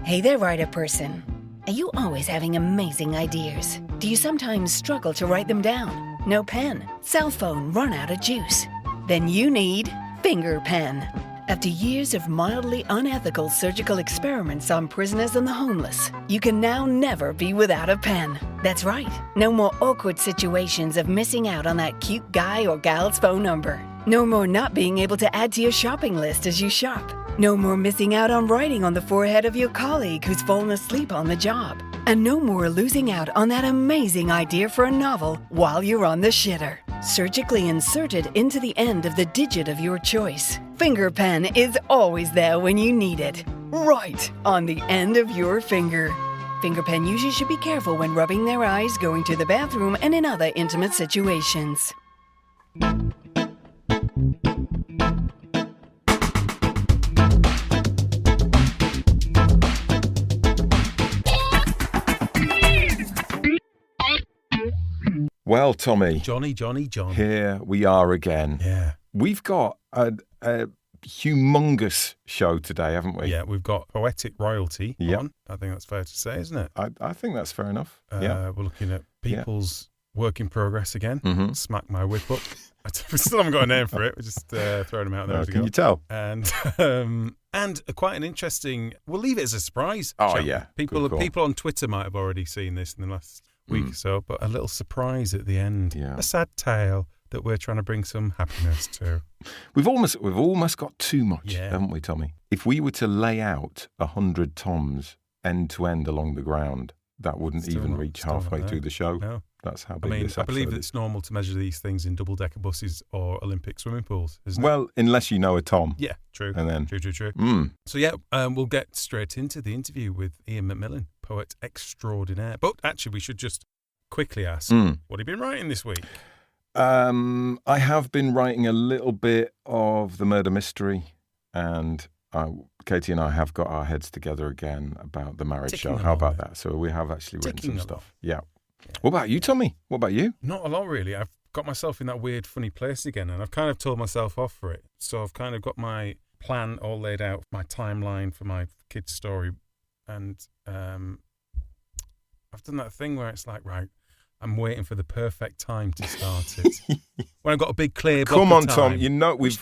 Hey there, writer person. Are you always having amazing ideas? Do you sometimes struggle to write them down? No pen, cell phone, run out of juice? Then you need Finger Pen. After years of mildly unethical surgical experiments on prisoners and the homeless, you can now never be without a pen. That's right. No more awkward situations of missing out on that cute guy or gal's phone number. No more not being able to add to your shopping list as you shop. No more missing out on writing on the forehead of your colleague who's fallen asleep on the job. And no more losing out on that amazing idea for a novel while you're on the shitter. Surgically inserted into the end of the digit of your choice. Finger Pen is always there when you need it. Right on the end of your finger. Finger Pen users should be careful when rubbing their eyes, going to the bathroom, and in other intimate situations. Well, Tommy. Johnny. Here we are again. Yeah. We've got a humongous show today, haven't we? Yeah, we've got poetic royalty Yep. on. I think that's fair to say, isn't it? I think that's fair enough. Yeah. We're looking at people's work in progress again. Mhm. Smack my whip up. We still haven't got a name for it. We're just throwing them out there. Can you tell? And quite an interesting. We'll leave it as a surprise. Oh, shall we? yeah. People Good call. people on Twitter might have already seen this in the last week or so, but a little surprise at the end. Yeah. A sad tale that we're trying to bring some happiness to. We've almost got too much, Yeah. haven't we, Tommy? If we were to lay out 100 toms end to end along the ground, that wouldn't Still even not- reach still not halfway there. through the show. No. That's how I big mean, this I episode believe is. it's normal to measure these things in double-decker buses or Olympic swimming pools, isn't it? Well, unless you know a tom. Yeah, true. And then... True. Mm. So, yeah, we'll get straight into the interview with Ian McMillan, poet extraordinaire. But actually, we should just quickly ask, what have you been writing this week? I have been writing a little bit of the murder mystery, and Katie and I have got our heads together again about the marriage Ticking show. them How off. about that? So we have actually written Ticking some them stuff. off. Yeah. What about you, Tommy? What about you? Not a lot, really. I've got myself in that weird, funny place again, and I've kind of told myself off for it. So I've kind of got my plan all laid out, my timeline for my kid's story, and I've done that thing where it's like, right, I'm waiting for the perfect time to start it. When I've got a big clear block Come of on, time, Tom. You know which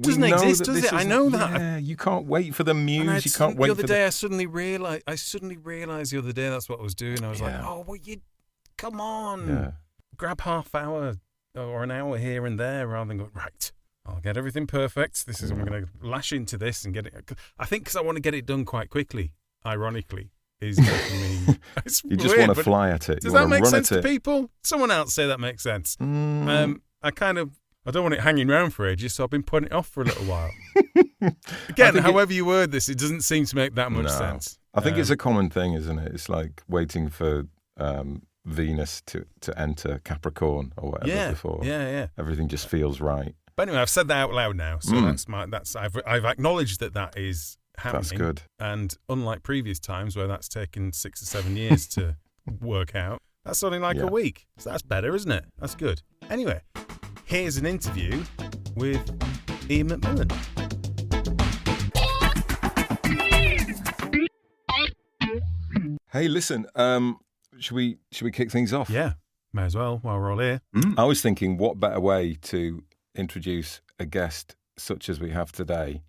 doesn't exist, does it? I know that. Yeah, you can't wait for the muse. You can't wait the other for day, I suddenly realised the other day that's what I was doing. I was like, Yeah. oh, well, come on. Yeah. Grab half hour or an hour here and there rather than go, right, I'll get everything perfect. This is, I'm going to lash into this and get it. I think because I want to get it done quite quickly, ironically, is making me. It's You just weird, want to but fly at it. Does You that want make to run sense at to it. people? Someone else say that makes sense. I don't want it hanging around for ages, so I've been putting it off for a little while. Again, however you word this, it doesn't seem to make that much sense. I think it's a common thing, isn't it? It's like waiting for Venus to enter Capricorn or whatever before. Yeah. Everything just feels right. But anyway, I've said that out loud now, so I've acknowledged that is happening. That's good. And unlike previous times where that's taken 6 or 7 years to work out, that's only like a week. So that's better, isn't it? That's good. Anyway, here's an interview with Ian McMillan. Hey, listen, should we kick things off? Yeah, may as well while we're all here. I was thinking, what better way to introduce a guest such as we have today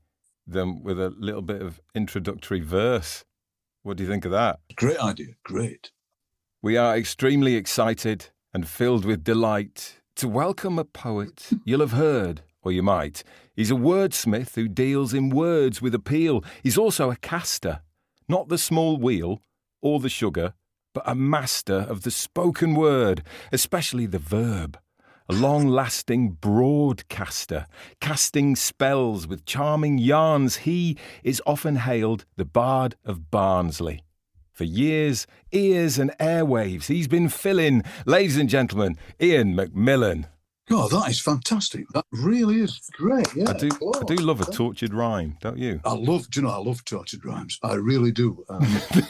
than with a little bit of introductory verse. What do you think of that? Great idea. Great. We are extremely excited and filled with delight to welcome a poet you'll have heard, or you might. He's a wordsmith who deals in words with appeal. He's also a caster, not the small wheel or the sugar, but a master of the spoken word, especially the verb. A long-lasting broadcaster, casting spells with charming yarns. He is often hailed the Bard of Barnsley. For years, ears and airwaves, he's been filling. Ladies and gentlemen, Ian McMillan. God, that is fantastic. That really is great. Yeah, I do love a tortured rhyme, don't you? I love tortured rhymes. I really do.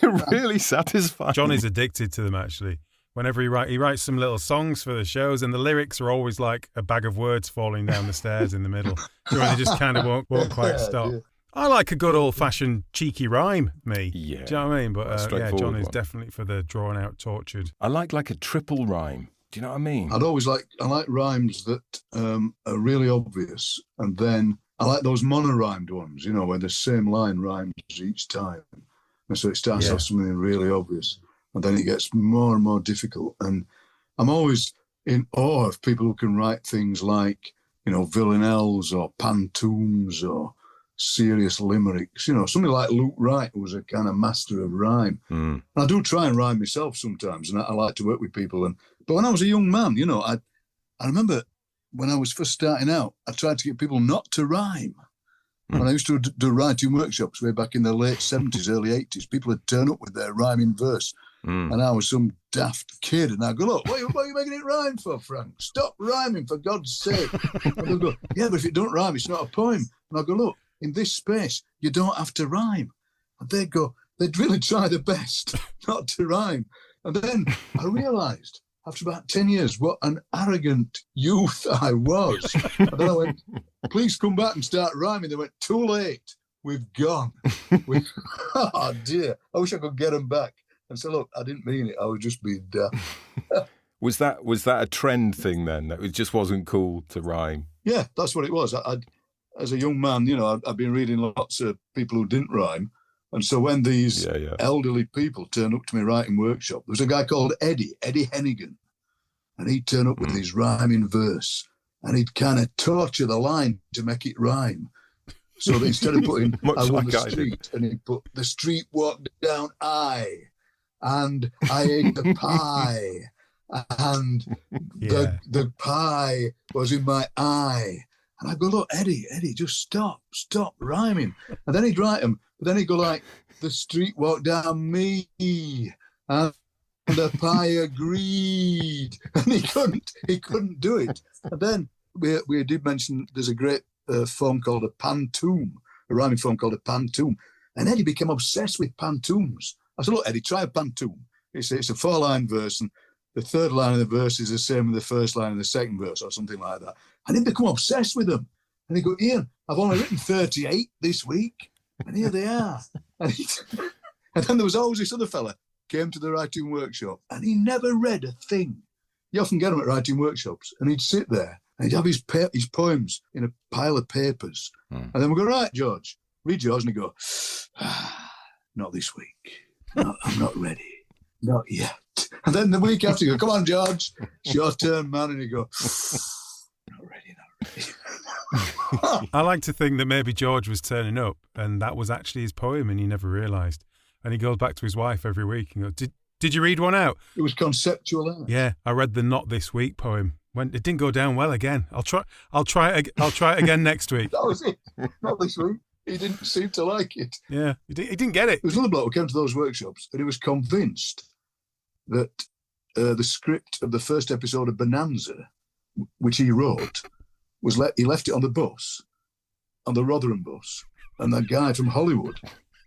They're really satisfying. John is addicted to them, actually. Whenever he writes some little songs for the shows, and the lyrics are always like a bag of words falling down the stairs in the middle, so they just kind of won't quite stop. Yeah. I like a good old-fashioned cheeky rhyme, me. Yeah. Do you know what I mean? But John is one. definitely for the drawn-out, tortured. I like a triple rhyme. Do you know what I mean? I like rhymes that are really obvious, and then I like those mono-rhymed ones, where the same line rhymes each time. And so it starts off something really obvious, and then it gets more and more difficult. And I'm always in awe of people who can write things like, villanelles or pantoums or serious limericks. Somebody like Luke Wright, who was a kind of master of rhyme. And I do try and rhyme myself sometimes, and I like to work with people. But when I was a young man, I remember when I was first starting out, I tried to get people not to rhyme. When I used to do writing workshops way back in the late 70s, early 80s, people would turn up with their rhyming verse. And I was some daft kid. And I'd go, look, what are you making it rhyme for, Frank? Stop rhyming, for God's sake. And they'd go, yeah, but if it don't rhyme, it's not a poem. And I'd go, look, in this space, you don't have to rhyme. And they'd really try their best not to rhyme. And then I realised, after about 10 years, what an arrogant youth I was. And then I went, please come back and start rhyming. They went, too late. We've gone. Oh, dear. I wish I could get them back. And so, look, I didn't mean it. I was just being daft. Was that a trend thing then? That it just wasn't cool to rhyme? Yeah, that's what it was. As a young man, I'd been reading lots of people who didn't rhyme. And so when these elderly people turned up to me writing workshop, there was a guy called Eddie Hennigan, and he'd turn up with his rhyming verse, and he'd kind of torture the line to make it rhyme. So that instead of putting I won the street, and he'd put the street walked down and I ate the pie, and the pie was in my eye. And I'd go, look, Eddie, just stop rhyming. And then he'd write them, but then he'd go like, the street walked down me, and the pie agreed. And he couldn't do it. And then we did mention there's a great form called a pantoum, a rhyming form called a pantoum. And Eddie became obsessed with pantoums. I said, look, Eddie, try a pantoum. It's a 4-line verse, and the third line of the verse is the same as the first line of the second verse or something like that. And he'd become obsessed with them. And he'd go, Ian, I've only written 38 this week, and here they are. And then there was always this other fella came to the writing workshop, and he never read a thing. You often get him at writing workshops, and he'd sit there, and he'd have his poems in a pile of papers. And then we'd go, right, George, read yours. And he'd go, not this week. No, I'm not ready. Not yet. And then the week after, you go, come on, George, it's your turn, man. And you go, not ready. I like to think that maybe George was turning up and that was actually his poem and he never realised. And he goes back to his wife every week and goes, did you read one out? It was conceptual. Yeah, I read the Not This Week poem. It didn't go down well again. I'll try it again next week. That was it. Not this week. He didn't seem to like it. Yeah, he didn't get it. There was another bloke who came to those workshops and he was convinced that the script of the first episode of Bonanza, which he wrote, he left it on the bus, on the Rotherham bus, and that guy from Hollywood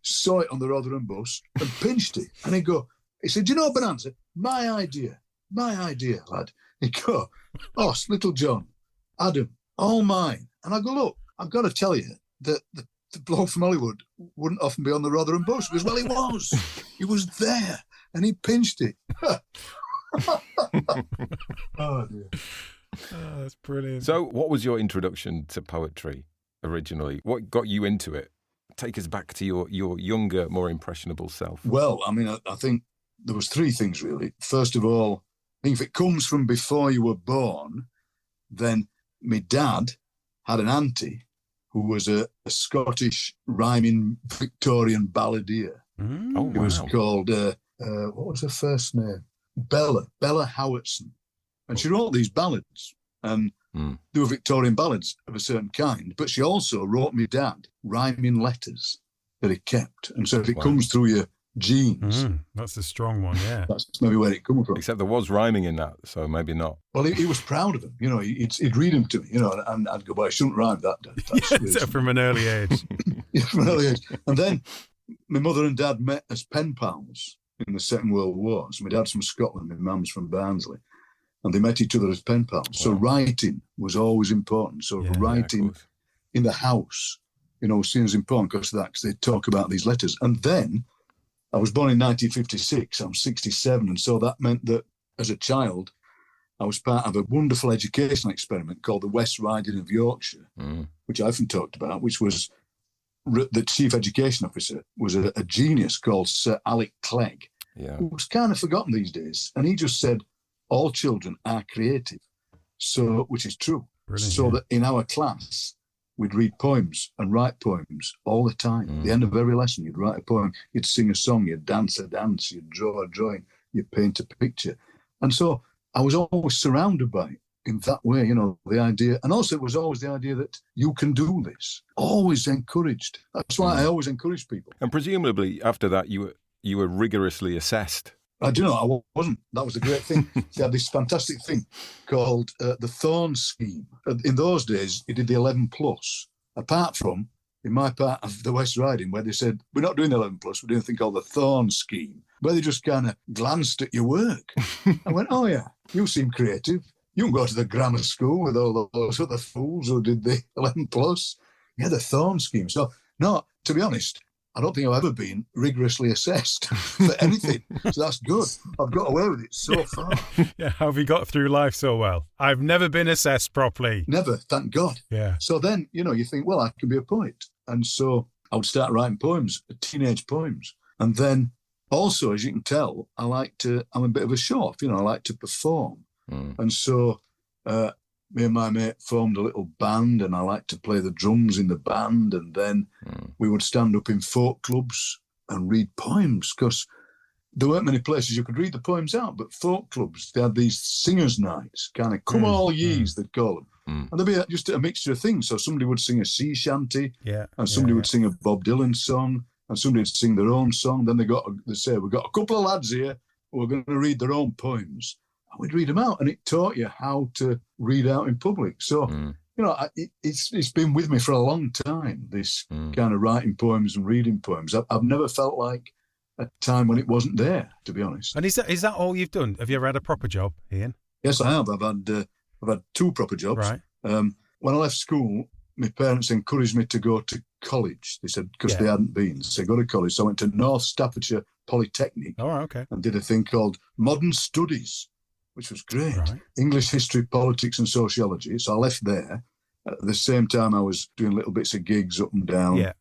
saw it on the Rotherham bus and pinched it. And he said, do you know Bonanza? My idea, lad. He'd go, oh, Little John, Adam, all mine. And I go, look, I've got to tell you that the bloke from Hollywood wouldn't often be on the Rotherham bus. Because, well, he was. He was there, and he pinched it. Oh, dear. Oh, that's brilliant. So what was your introduction to poetry originally? What got you into it? Take us back to your younger, more impressionable self. Well, I mean, I think there was 3 things, really. First of all, I think if it comes from before you were born, then my dad had an auntie who was a Scottish rhyming Victorian balladeer. Oh, It was called, what was her first name? Bella Howardson. And she wrote these ballads, and they were Victorian ballads of a certain kind, but she also wrote me dad rhyming letters that he kept. And so if it comes through your genes... That's a strong one, yeah. That's maybe where it comes from. Except there was rhyming in that, so maybe not. Well, he was proud of them. He'd read them to me, and I'd go, well, I shouldn't rhyme that, Dad. From an early age. Yeah, from an early age. And then my mother and dad met as pen pals in the Second World War. So my dad's from Scotland, my mum's from Barnsley. And they met each other as pen pals. Wow. So writing was always important. So writing in the house seen as important because of that, because they talk about these letters. And then I was born in 1956. I'm 67. And so that meant that as a child, I was part of a wonderful educational experiment called the West Riding of Yorkshire, which I often talked about, which was the chief education officer was a genius called Sir Alec Clegg, who's kind of forgotten these days. And he just said, all children are creative, so which is true. Brilliant, so that in our class, we'd read poems and write poems all the time. At the end of every lesson, you'd write a poem, you'd sing a song, you'd dance a dance, you'd draw a drawing, you'd paint a picture. And so I was always surrounded by it in that way, the idea. And also it was always the idea that you can do this. Always encouraged. That's why I always encourage people. And presumably after that, you were rigorously assessed. I wasn't. That was the great thing. They had this fantastic thing called the Thorn Scheme. In those days, you did the 11 plus. Apart from in my part of the West Riding, where they said, we're not doing the 11 plus, we're doing a thing called the Thorn Scheme, where they just kind of glanced at your work. I went, oh yeah, you seem creative. You can go to the grammar school with all those other fools who did the 11 plus. Yeah, the Thorn Scheme. So, no, to be honest, I don't think I've ever been rigorously assessed for anything. So that's good. I've got away with it so far. Yeah, how have you got through life so well? I've never been assessed properly. Never, thank God. Yeah. So then, you think, well, I can be a poet. And so I would start writing poems, teenage poems. And then also, as you can tell, I'm a bit of a show-off, I like to perform. And so me and my mate formed a little band, and I liked to play the drums in the band. And then we would stand up in folk clubs and read poems, because there weren't many places you could read the poems out, but folk clubs, they had these singers' nights, kind of come all yees, they'd call them. And there'd be just a mixture of things. So somebody would sing a sea shanty, and somebody would sing a Bob Dylan song, and somebody would sing their own song. Then they say, we've got a couple of lads here who are going to read their own poems. And we'd read them out, and it taught you how to read out in public. So, it's been with me for a long time, this kind of writing poems and reading poems. I've never felt like a time when it wasn't there, to be honest. And is that all you've done? Have you ever had a proper job, Ian? Yes, I have. I've had two proper jobs. Right. When I left school, my parents encouraged me to go to college. They said, because they hadn't been. So I go to college. So I went to North Staffordshire Polytechnic. Oh, okay. And did a thing called Modern Studies, which was great. Right. English, history, politics and sociology. So I left there. At the same time, I was doing little bits of gigs up and down. Yeah.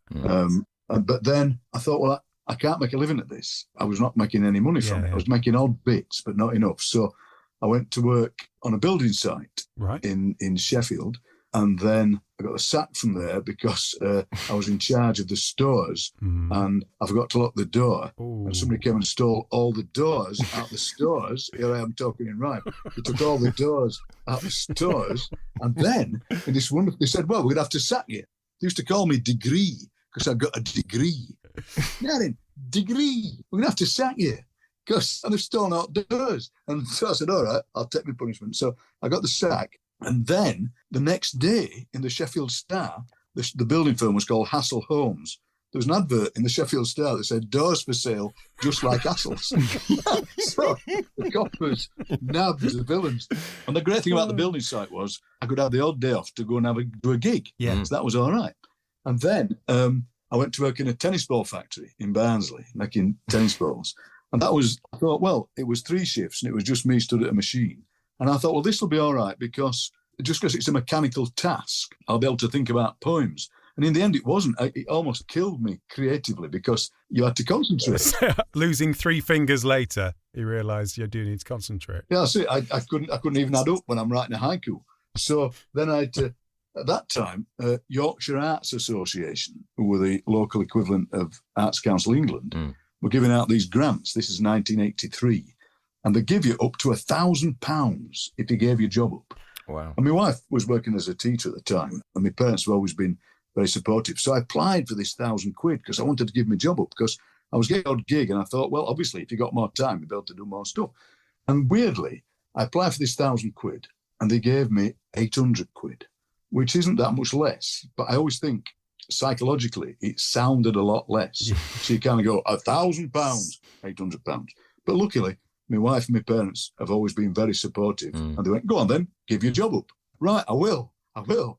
But then I thought, well, I can't make a living at this. I was not making any money from it. I was making odd bits, but not enough. So I went to work on a building site in Sheffield. And then I got a sack from there because I was in charge of the stores and I forgot to lock the door. Ooh. And somebody came and stole all the doors out the stores. Here I am talking in rhyme. They took all the doors out the stores. And then, in this wonderful, they said, well, we'd have to sack you. They used to call me Degree because I got a degree. Now then, Degree, we're going to have to sack you because they've stolen out doors. And so I said, all right, I'll take my punishment. So I got the sack. And then the next day in the Sheffield Star, the building firm was called Hassel Homes. There was an advert in the Sheffield Star that said, doors for sale, just like Hassels. So the coppers nabbed the villains. And the great thing about the building site was I could have the odd day off to go and do a gig. Yeah. So that was all right. And then I went to work in a tennis ball factory in Barnsley, making tennis balls. And I thought, well, it was 3 shifts and it was just me stood at a machine. And I thought, well, this will be all right because it's a mechanical task, I'll be able to think about poems. And in the end, it wasn't. It almost killed me creatively because you had to concentrate. Losing 3 fingers later, you realised you do need to concentrate. Yeah, see, I couldn't even add up when I'm writing a haiku. So then I had to, at that time, Yorkshire Arts Association, who were the local equivalent of Arts Council England, were giving out these grants. This is 1983. And they give you up to £1,000 if you gave your job up. Wow. And my wife was working as a teacher at the time, and my parents have always been very supportive. So I applied for this £1,000 because I wanted to give my job up because I was getting an odd gig, and I thought, well, obviously, if you got more time, you'd be able to do more stuff. And weirdly, I applied for this £1,000, and they gave me £800, which isn't that much less. But I always think psychologically, it sounded a lot less. So you kind of go, £1,000, £800. But luckily, my wife and my parents have always been very supportive. And they went, go on then, give your job up. Right, I will.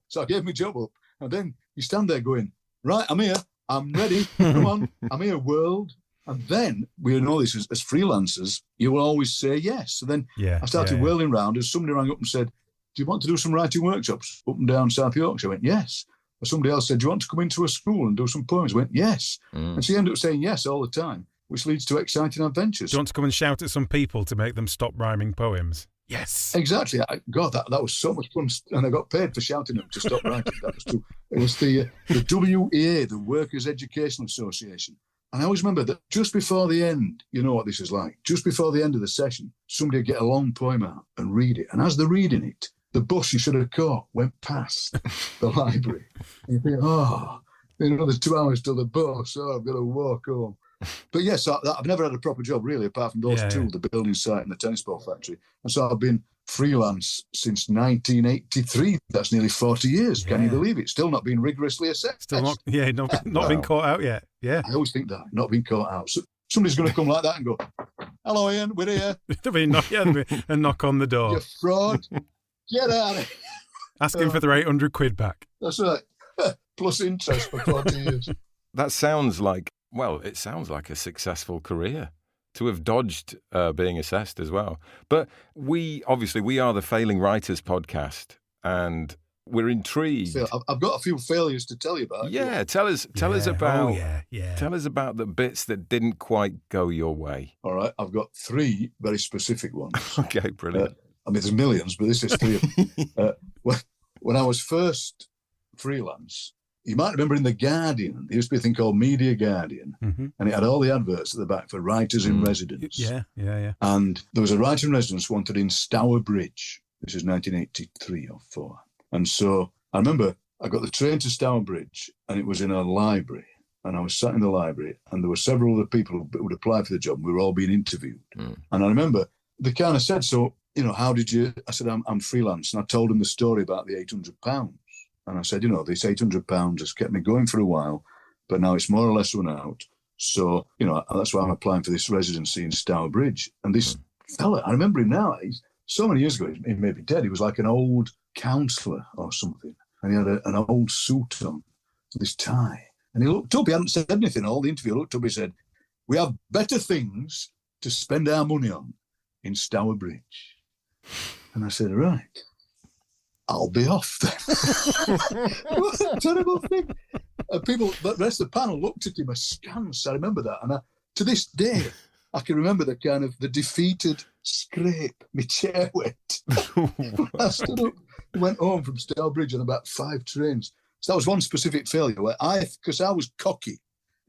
So I gave my job up. And then you stand there going, right, I'm here. I'm ready. Come on. I'm here, world. And then, we know this as freelancers, you will always say yes. So then I started whirling around as somebody rang up and said, do you want to do some writing workshops up and down South Yorkshire? I went, yes. Or somebody else said, do you want to come into a school and do some poems? I went, yes. And she ended up saying yes all the time, which leads to exciting adventures. Do you want to come and shout at some people to make them stop rhyming poems? Yes. Exactly. God, that was so much fun. And I got paid for shouting them to stop writing. That was true. It was the WEA, the Workers' Educational Association. And I always remember that just before the end, you know what this is like, just before the end of the session, somebody would get a long poem out and read it. And as they're reading it, the bus you should have caught went past the library. And you think, there's 2 hours till the bus, I've got to walk home. But yes, I've never had a proper job, really, apart from those two, the building site and the tennis ball factory. And so I've been freelance since 1983. That's nearly 40 years. Can you believe it? Still not been rigorously assessed. Still not been caught out yet. Yeah. I always think that, not been caught out. So somebody's going to come like that and go, hello, Ian, we're here. There'll be a knock on the door. You fraud. Get out of here. Asking for their 800 quid back. That's right. Plus interest for 40 years. That sounds like, it sounds like a successful career to have dodged being assessed as well. But we are the Failing Writers podcast, and we're intrigued. I've got a few failures to tell you about. Yeah, tell us about tell us about the bits that didn't quite go your way. All right, I've got 3 very specific ones. Okay, brilliant. There's millions, but this is 3 of them. When I was first freelance, you might remember in The Guardian, there used to be a thing called Media Guardian, and it had all the adverts at the back for writers in residence. Yeah. And there was a writer in residence wanted in Stourbridge. This is 1983 or 4. And so I remember I got the train to Stourbridge, and it was in a library. And I was sat in the library, and there were several other people who would apply for the job. We were all being interviewed. And I remember they kind of said, so, how did you... I said, I'm freelance. And I told them the story about the £800. And I said, this £800 has kept me going for a while, but now it's more or less run out. So, that's why I'm applying for this residency in Stourbridge. And this fella, I remember him now, so many years ago, he may be dead. He was like an old counsellor or something. And he had an old suit on, this tie. And he looked up, he hadn't said anything. All the interview looked up, he said, we have better things to spend our money on in Stourbridge. And I said, right. I'll be off then. What a terrible thing. And the rest of the panel looked at him askance. I remember that. And to this day, I can remember the defeated scrape my chair went. I stood up, went home from Stourbridge on about 5 trains. So that was one specific failure where because I was cocky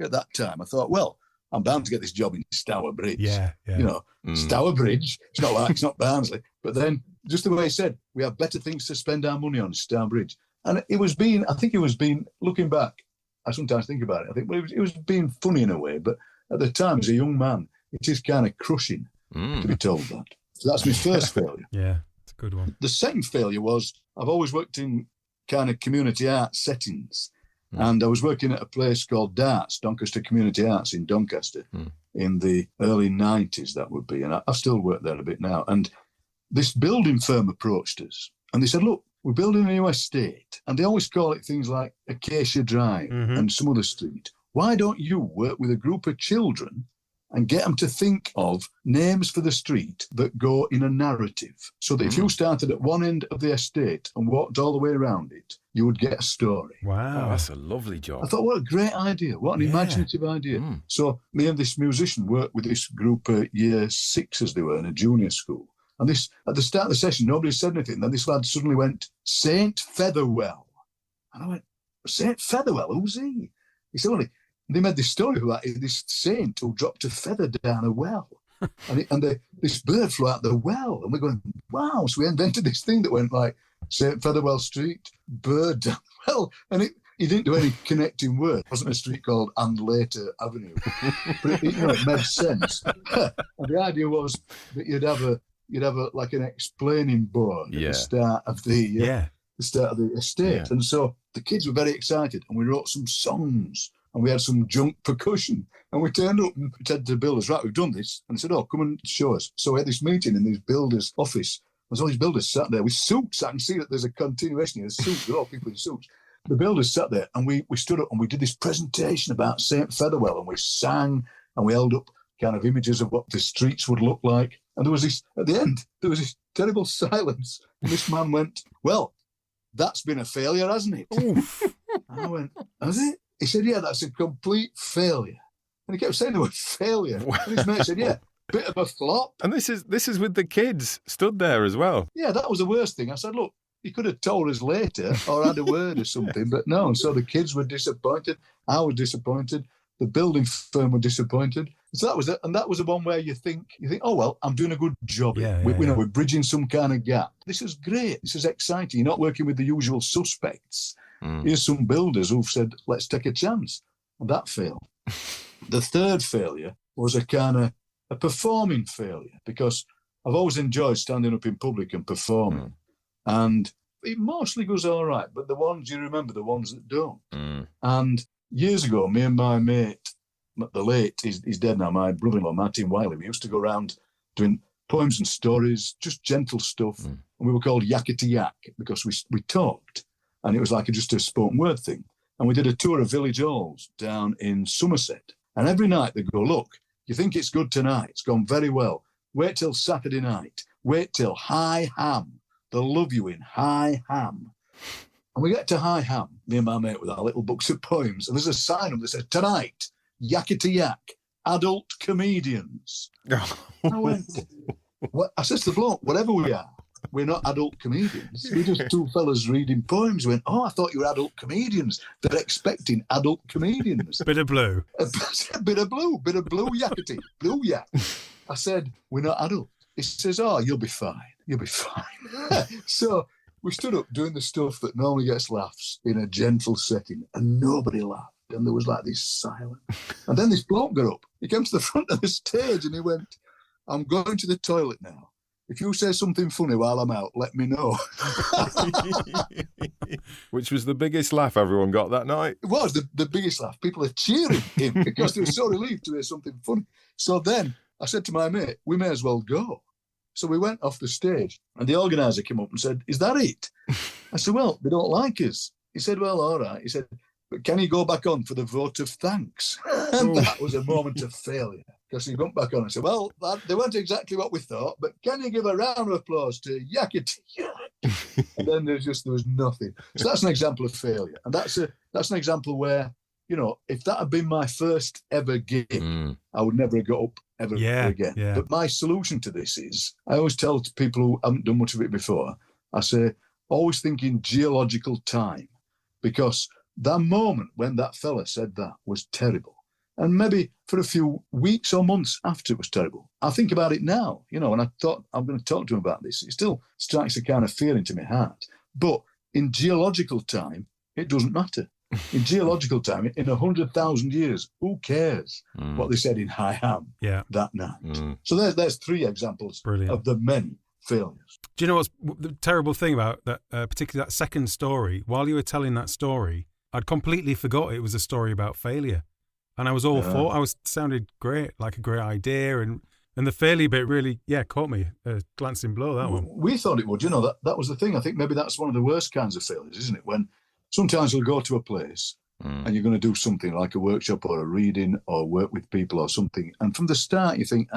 at that time. I thought, I'm bound to get this job in Stourbridge. Yeah. Stourbridge. It's not Barnsley. But then, just the way he said, we have better things to spend our money on, Stourbridge. And I think it was being, looking back, I sometimes think about it, I think it was being funny in a way, but at the time, as a young man, it is kind of crushing to be told that. So that's my first failure. Yeah, it's a good one. The second failure was, I've always worked in kind of community arts settings. And I was working at a place called Darts, Doncaster Community Arts in Doncaster, in the early 90s, that would be. And I still work there a bit now. And this building firm approached us and they said, look, we're building a new estate. And they always call it things like Acacia Drive and some other street. Why don't you work with a group of children and get them to think of names for the street that go in a narrative? So that if you started at one end of the estate and walked all the way around it, you would get a story. Wow. That's a lovely job. I thought, what a great idea. What an imaginative idea. So me and this musician worked with this group at year 6 as they were in a junior school. And this, at the start of the session, nobody said anything. Then this lad suddenly went, Saint Featherwell. And I went, Saint Featherwell? Who's he? He said, well, they made this story about this saint who dropped a feather down a well. This bird flew out the well. And we're going, wow. So we invented this thing that went like St. Featherwell Street, bird down the well. And he didn't do any connecting word. It wasn't a street called And Later Avenue. But it made sense. And the idea was that you'd have like an explaining board at the start of the estate. Yeah. And so the kids were very excited and we wrote some songs. And we had some junk percussion. And we turned up and said to the builders, right, we've done this. And they said, come and show us. So we had this meeting in this builder's office. There's all these builders sat there with suits. I can see that there's a continuation here. Suits, they're all people in suits. the builders sat there and we stood up and we did this presentation about St. Featherwell, and we sang and we held up kind of images of what the streets would look like. And there was this, at the end, there was this terrible silence. And this man went, well, that's been a failure, hasn't it? And I went, has it? He said, yeah, that's a complete failure. And he kept saying the word failure. And his mate said, yeah, bit of a flop. And this is with the kids stood there as well. Yeah, that was the worst thing. I said, look, you could have told us later or had a word or something, but no. And so the kids were disappointed. I was disappointed. The building firm were disappointed. So that was it. And that was the one where you think, oh, well, I'm doing a good job. We're bridging some kind of gap. This is great. This is exciting. You're not working with the usual suspects. Here's some builders who've said, let's take a chance. And that failed. The third failure was a kind of a performing failure, because I've always enjoyed standing up in public and performing. And it mostly goes all right, but the ones you remember, the ones that don't. And years ago, me and my mate, the late, he's dead now, my brother-in-law, Martin Wiley, we used to go around doing poems and stories, just gentle stuff. And we were called Yakety Yak because we talked. And it was like just a spoken word thing. And we did a tour of village halls down in Somerset. And every night they go, look, you think it's good tonight? It's gone very well. Wait till Saturday night. Wait till High Ham. They'll love you in High Ham. And we get to High Ham, me and my mate, with our little books of poems. And there's a sign up that says, tonight, Yakety Yak, adult comedians. I went, what? I said to the bloke, whatever we are, we're not adult comedians. We're just two fellas reading poems. We went, oh, I thought you were adult comedians. They're expecting adult comedians. Bit of blue. Bit of blue yakety, blue yak. I said, we're not adult. He says, oh, you'll be fine. You'll be fine. So we stood up doing the stuff that normally gets laughs in a gentle setting, and nobody laughed. And there was like this silence. And then this bloke got up. He came to the front of the stage and he went, I'm going to the toilet now. If you say something funny while I'm out, let me know. Which was the biggest laugh everyone got that night. It was the biggest laugh. People are cheering him because they were so relieved to hear something funny. So then I said to my mate, we may as well go. So we went off the stage and the organiser came up and said, is that it? I said, well, they don't like us. He said, well, all right. He said, but can you go back on for the vote of thanks? And that was a moment of failure. Because he went back on and said, well, they weren't exactly what we thought, but can you give a round of applause to Yakety Yak? And then there was nothing. So that's an example of failure. And that's an example where, you know, if that had been my first ever gig, I would never have got up ever again. Yeah. But my solution to this is, I always tell to people who haven't done much of it before, I say, always think in geological time, because that moment when that fella said that was terrible. And maybe for a few weeks or months after it was terrible. I think about it now, you know, and I thought I'm going to talk to him about this. It still strikes a kind of fear into my heart. But in geological time, it doesn't matter. In geological time, in 100,000 years, who cares what they said in High Ham that night? So there's three examples of the many failures. Do you know what's the terrible thing about that, particularly that second story? While you were telling that story, I'd completely forgot it was a story about failure. And I was all for. Sounded great, like a great idea, and the failure bit really, caught me a glancing blow. That one. We thought it would. You know, that was the thing. I think maybe that's one of the worst kinds of failures, isn't it? When sometimes you'll go to a place and you're going to do something like a workshop or a reading or work with people or something, and from the start you think,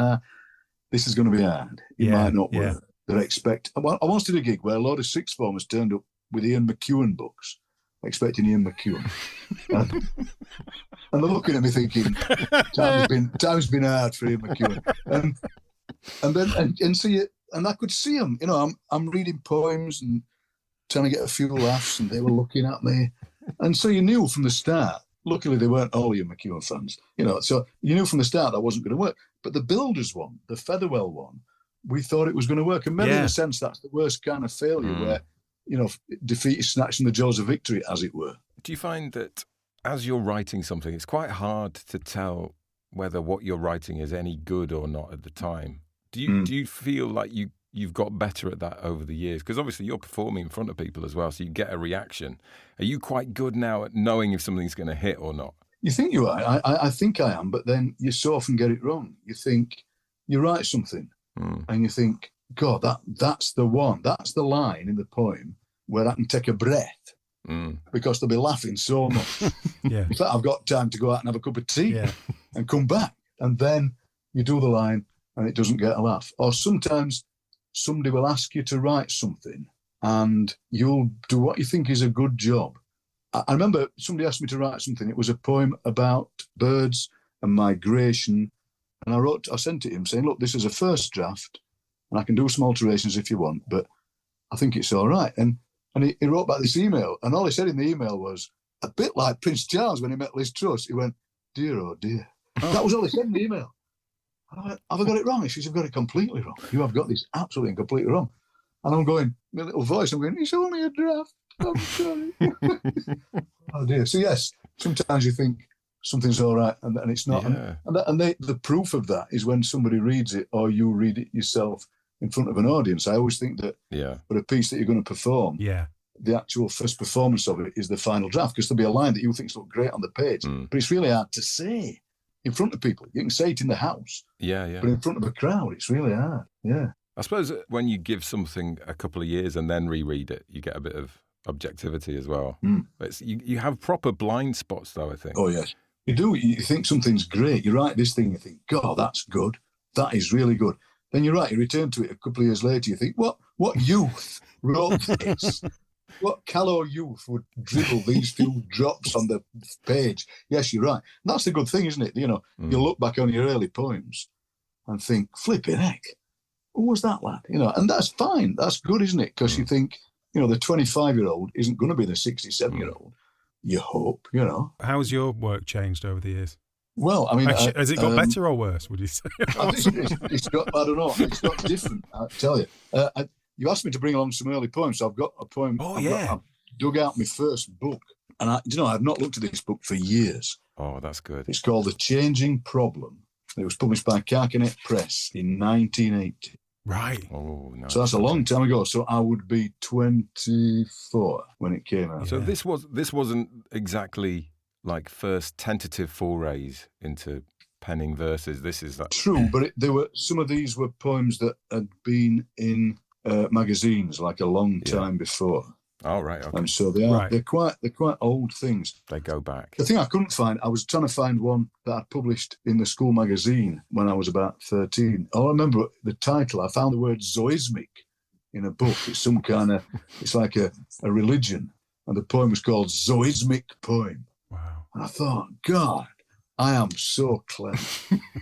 this is going to be hard. It might not work. They expect. I once did a gig where a load of sixth formers turned up with Ian McEwan books, expecting Ian McEwan. And they're looking at me thinking, time's been hard for Ian McEwan. And I could see them, you know, I'm reading poems and trying to get a few laughs, and they were looking at me. And so you knew from the start, luckily they weren't all Ian McEwan fans, you know, so you knew from the start that wasn't going to work. But the Builders one, the Featherwell one, we thought it was going to work. And maybe in a sense, that's the worst kind of failure where, you know, defeat is snatching the jaws of victory, as it were. Do you find that as you're writing something, it's quite hard to tell whether what you're writing is any good or not at the time? Do you feel like you've got better at that over the years? Because obviously you're performing in front of people as well, so you get a reaction. Are you quite good now at knowing if something's going to hit or not? You think you are. I think I am, but then you so often get it wrong. You think, you write something and you think, God, that's the one. That's the line in the poem where I can take a breath because they'll be laughing so much. Yeah. In fact, I've got time to go out and have a cup of tea and come back. And then you do the line and it doesn't get a laugh. Or sometimes somebody will ask you to write something and you'll do what you think is a good job. I remember somebody asked me to write something. It was a poem about birds and migration. And I sent it to him saying, look, this is a first draft and I can do some alterations if you want, but I think it's all right. And he wrote back this email, and all he said in the email was, a bit like Prince Charles when he met Liz Truss, he went, dear, oh dear. That was all he said in the email. And I went, have I got it wrong? He says, you've got it completely wrong. You have got this absolutely and completely wrong. And I'm going, my little voice, I'm going, it's only a draft. I'm sorry. Oh dear. So yes, sometimes you think something's all right and it's not. Yeah. And the proof of that is when somebody reads it or you read it yourself in front of an audience. I always think that for a piece that you're going to perform, the actual first performance of it is the final draft, because there'll be a line that you think's look great on the page, but it's really hard to say in front of people. You can say it in the house, but in front of a crowd, it's really hard. Yeah. I suppose when you give something a couple of years and then reread it, you get a bit of objectivity as well. You have proper blind spots, though, I think. Oh, yes. You do. You think something's great. You write this thing, you think, God, that's good. That is really good. Then you're right, you return to it a couple of years later, you think, what youth wrote this? What callow youth would dribble these few drops on the page? Yes, you're right. And that's the good thing, isn't it? You know, you look back on your early poems and think, flipping heck, who was that lad? You know, and that's fine. That's good, isn't it? Because you think, you know, the 25-year-old isn't going to be the 67-year-old. You hope, you know. How's your work changed over the years? Well, I mean... has it got better or worse, would you say? I think it's got, I don't know, it's got different, I'll tell you. You asked me to bring along some early poems, so I've got a poem. I've dug out my first book, and I've not looked at this book for years. Oh, that's good. It's called The Changing Problem. It was published by Carcanet Press in 1980. Right. Oh, no. So that's a long time ago. So I would be 24 when it came out. So this wasn't exactly like first tentative forays into penning verses. This is that true, but some of these were poems that had been in magazines like a long time before. Oh, right. Okay. And so they're quite old things. They go back. The thing I couldn't find, I was trying to find one that I published in the school magazine when I was about 13. I remember the title. I found the word zoismic in a book. It's some kind of, it's like a religion. And the poem was called Zoismic Poem. Wow. And I thought, God, I am so clever.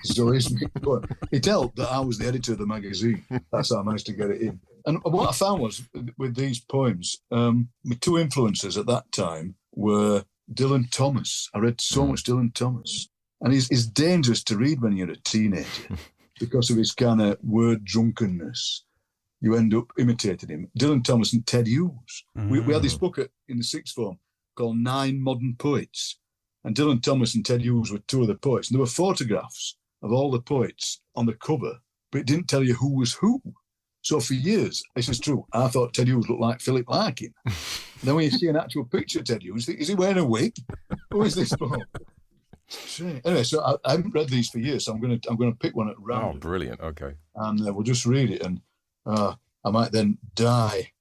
Zoismic Poem. It helped that I was the editor of the magazine. That's how I managed to get it in. And what I found was, with these poems, my two influences at that time were Dylan Thomas. I read so much Dylan Thomas. And he's dangerous to read when you're a teenager because of his kind of word drunkenness. You end up imitating him. Dylan Thomas and Ted Hughes. We had this book in the sixth form called 9 Modern Poets. And Dylan Thomas and Ted Hughes were two of the poets. And there were photographs of all the poets on the cover, but it didn't tell you who was who. So for years, this is true, I thought Ted Hughes looked like Philip Larkin. Then when you see an actual picture of Ted Hughes, you think, is he wearing a wig? Who is this for? Anyway, so I haven't read these for years, so I'm going to pick one at random. Oh, brilliant! Okay, and we'll just read it, and I might then die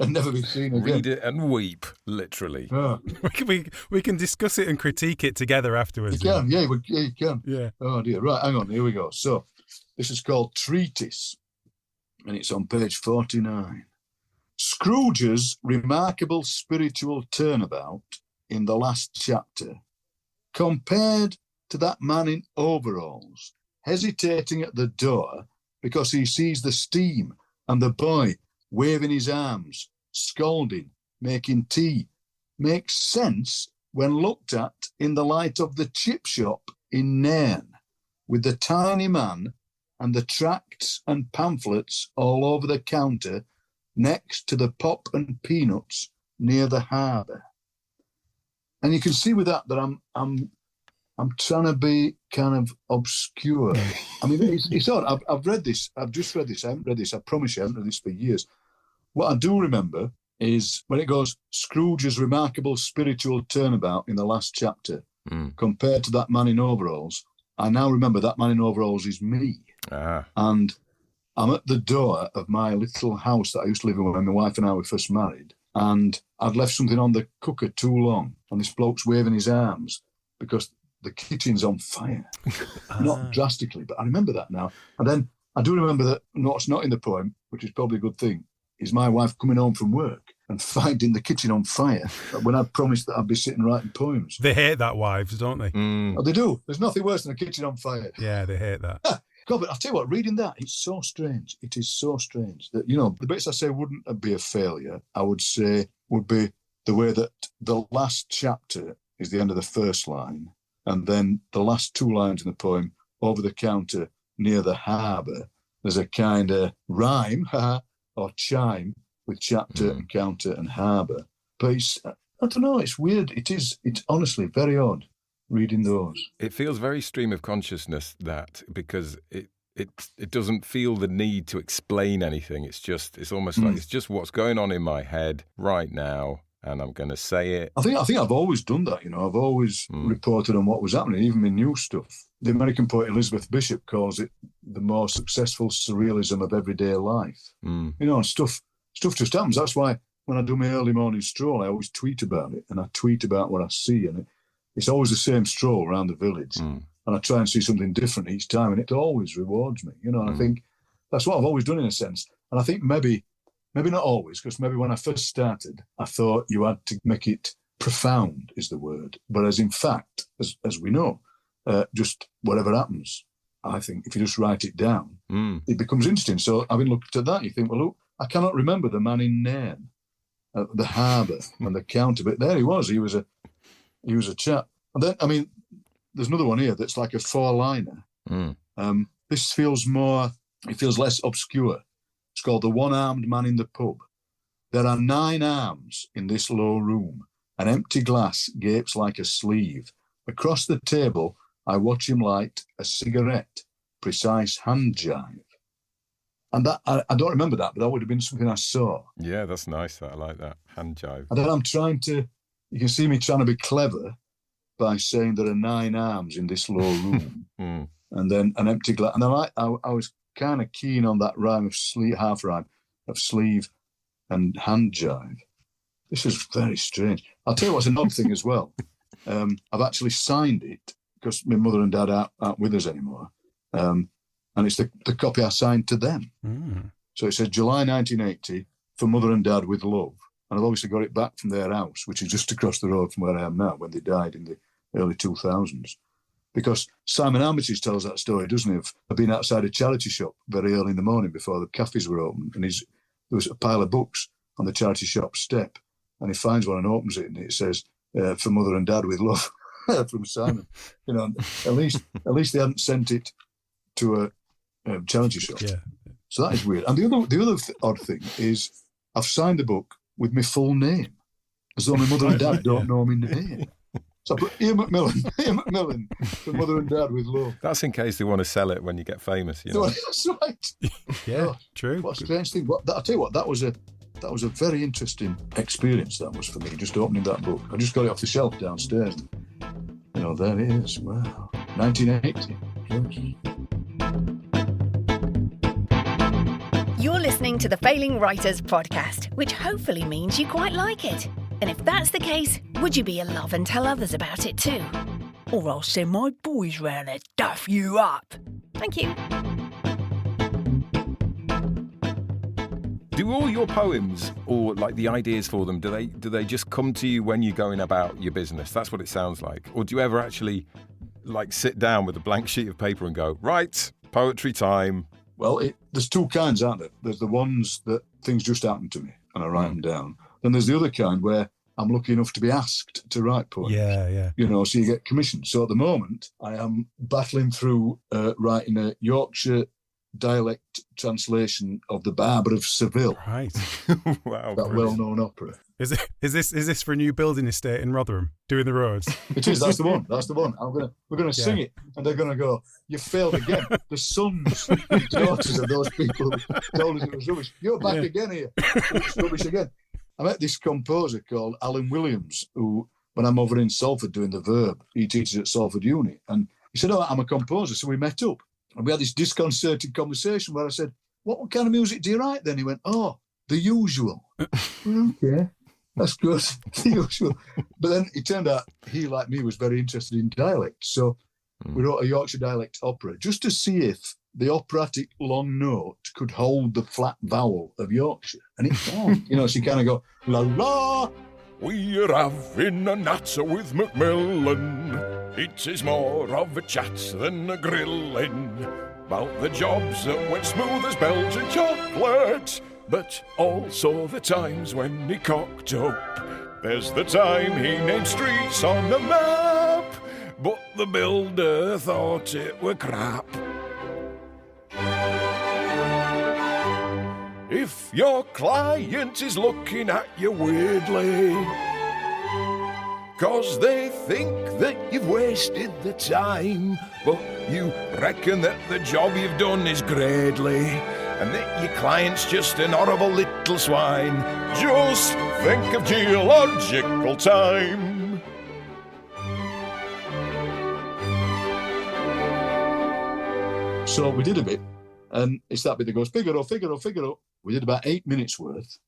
and never be seen again. Read it and weep, literally. We can discuss it and critique it together afterwards. You can, you can. Yeah. Oh dear. Right, hang on. Here we go. So this is called Treatise. And it's on page 49. Scrooge's remarkable spiritual turnabout in the last chapter, compared to that man in overalls, hesitating at the door because he sees the steam and the boy waving his arms, scolding, making tea, makes sense when looked at in the light of the chip shop in Nairn, with the tiny man and the tracts and pamphlets all over the counter next to the pop and peanuts near the harbour. And you can see with that I'm trying to be kind of obscure. I mean, it's odd. I've read this. I've just read this. I haven't read this. I promise you, I haven't read this for years. What I do remember is when it goes, Scrooge's remarkable spiritual turnabout in the last chapter, compared to that man in overalls, I now remember that man in overalls is me. And I'm at the door of my little house that I used to live in when my wife and I were first married. and I'd left something on the cooker too long, and this bloke's waving his arms because the kitchen's on fire. Not drastically, but I remember that now. And then I do remember that what's not in the poem, which is probably a good thing, is my wife coming home from work and finding the kitchen on fire when I'd promised that I'd be sitting writing poems. They hate that, wives, don't they? Oh, they do. There's nothing worse than a kitchen on fire. Yeah, they hate that. God, but I'll tell you what, reading that, it's so strange. It is so strange that, you know, the bits I say wouldn't be a failure, I would say would be the way that the last chapter is the end of the first line, and then the last 2 lines in the poem, over the counter near the harbour, there's a kind of rhyme, or chime, with chapter and counter and harbour. But it's, I don't know, it's weird. It's honestly very odd reading those. It feels very stream of consciousness, that, because it doesn't feel the need to explain anything. It's almost like it's just what's going on in my head right now, and I'm going to say it. I think I've always done that, you know. I've always reported on what was happening, even in new stuff. The American poet Elizabeth Bishop calls it the more successful surrealism of everyday life. You know, stuff just happens. That's why when I do my early morning stroll, I always tweet about it, and I tweet about what I see, and it's always the same stroll around the village. And I try and see something different each time, and it always rewards me, you know. And I think that's what I've always done in a sense. And I think maybe not always, because maybe when I first started, I thought you had to make it profound is the word. But as in fact, as we know, just whatever happens, I think if you just write it down, it becomes interesting. So having looked at that, you think, well, look, I cannot remember the man in Nairn, the harbour and the counter, but there he was. He was a chap. And then, I mean, there's another one here that's like a 4-liner. This feels less obscure. It's called The One-Armed Man in the Pub. There are 9 arms in this low room. An empty glass gapes like a sleeve. Across the table, I watch him light a cigarette, precise hand jive. And that, I don't remember that, but that would have been something I saw. Yeah, that's nice. I like that. Hand jive. And then you can see me trying to be clever by saying there are 9 arms in this low room. And then an empty glass. And then I was kind of keen on that rhyme of sleeve, half rhyme of sleeve and hand jive. This is very strange. I'll tell you what's an odd thing as well. I've actually signed it because my mother and dad aren't with us anymore. And it's the copy I signed to them. So it says July 1980 for Mother and Dad with love. And I've obviously got it back from their house, which is just across the road from where I am now, when they died in the early 2000s. Because Simon Armitage tells that story, doesn't he, of being outside a charity shop very early in the morning before the cafes were open. And there was a pile of books on the charity shop step. And he finds one and opens it, and it says, for Mother and Dad with love, from Simon. You know, at least they hadn't sent it to a charity shop. Yeah. So that is weird. And the other odd thing is I've signed the book with my full name, as though my mother and dad don't know my name. So I put Ian McMillan, for Mother and Dad with love. That's in case they want to sell it when you get famous, you know. That's right. Yeah, true. What a strange thing. I'll tell you what, that was a very interesting experience, that was for me, just opening that book. I just got it off the shelf downstairs. You know, there it is. Wow. 1980. You're listening to the Failing Writers podcast, which hopefully means you quite like it. And if that's the case, would you be a love and tell others about it too? Or I'll send my boys round to duff you up. Thank you. Do all your poems, or like the ideas for them, do they just come to you when you're going about your business? That's what it sounds like. Or do you ever actually like sit down with a blank sheet of paper and go, right, poetry time? Well, there's 2 kinds, aren't there? There's the ones that things just happen to me and I write them down. Then there's the other kind where I'm lucky enough to be asked to write poems. Yeah. You know, so you get commissioned. So at the moment, I am battling through writing a Yorkshire dialect translation of The Barber of Seville. Right. Wow. That well-known opera. Is this for a new building estate in Rotherham, doing the roads? It is. That's the one. We're gonna sing it, and they're gonna go, "You failed again." The sons and daughters of those people who told us it was rubbish. You're back again here. It's rubbish again. I met this composer called Alan Williams, who, when I'm over in Salford doing the Verb, he teaches at Salford Uni, and he said, "Oh, I'm a composer." So we met up, and we had this disconcerting conversation where I said, "What kind of music do you write?" Then he went, "Oh, the usual." Okay. That's good. The usual. But then it turned out he, like me, was very interested in dialect. So we wrote a Yorkshire dialect opera just to see if the operatic long note could hold the flat vowel of Yorkshire. And it can. So you kind of go, la la. We're having a natter with McMillan. It is more of a chat than a grilling. About the jobs that went smooth as Belgian chocolate, but also the times when he cocked up. There's the time he named streets on the map, but the builder thought it were crap. If your client is looking at you weirdly, 'cause they think that you've wasted the time, but you reckon that the job you've done is gradely, and that your client's just an horrible little swine, just think of geological time. So we did a bit, and it's that bit that goes, Figaro, Figaro, Figaro. We did about 8 minutes worth,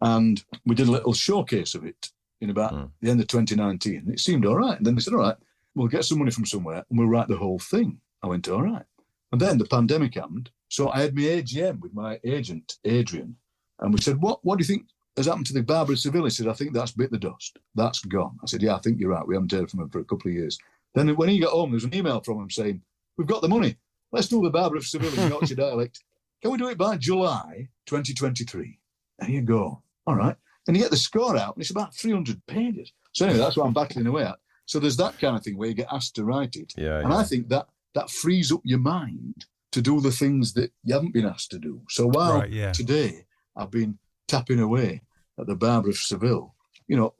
and we did a little showcase of it in about the end of 2019. It seemed all right. And then they said, all right, we'll get some money from somewhere and we'll write the whole thing. I went, all right. And then the pandemic happened. So I had my AGM with my agent, Adrian, and we said, what do you think has happened to the Barber of Seville? He said, I think that's bit the dust. That's gone. I said, yeah, I think you're right. We haven't heard from him for a couple of years. Then when he got home, there was an email from him saying, we've got the money. Let's do the Barber of Seville in Yorkshire dialect. Can we do it by July 2023? There you go. All right. And you get the score out, and it's about 300 pages. So anyway, that's what I'm battling away at. So there's that kind of thing where you get asked to write it. I think that frees up your mind to do the things that you haven't been asked to do. So while today I've been tapping away at the Barber of Seville,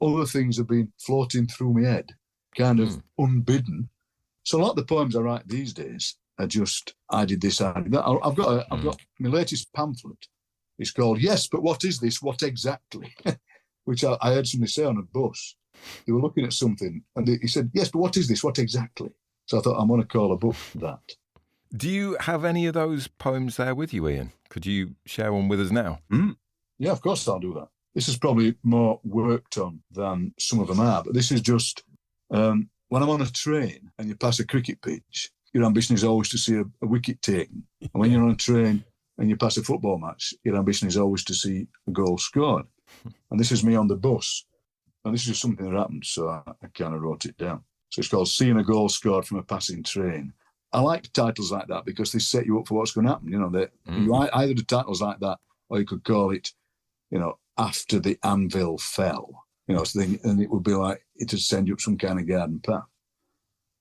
other things have been floating through my head, kind of unbidden. So a lot of the poems I write these days are just, I did this, I did that. I've got my latest pamphlet. It's called Yes, But What Is This? What Exactly? Which I heard somebody say on a bus. They were looking at something and he said, yes, but what is this? What exactly? So I thought, I'm going to call a book that. Do you have any of those poems there with you, Ian? Could you share one with us now? Yeah, of course I'll do that. This is probably more worked on than some of them are, but this is just when I'm on a train and you pass a cricket pitch, your ambition is always to see a wicket taken. And when you're on a train and you pass a football match, your ambition is always to see a goal scored. And this is me on the bus. And this is just something that happened, so I kind of wrote it down. So it's called Seeing a Goal Scored from a Passing Train. I like titles like that because they set you up for what's going to happen. You either do titles like that, or you could call it, After the Anvil Fell. And it would be like it would send you up some kind of garden path.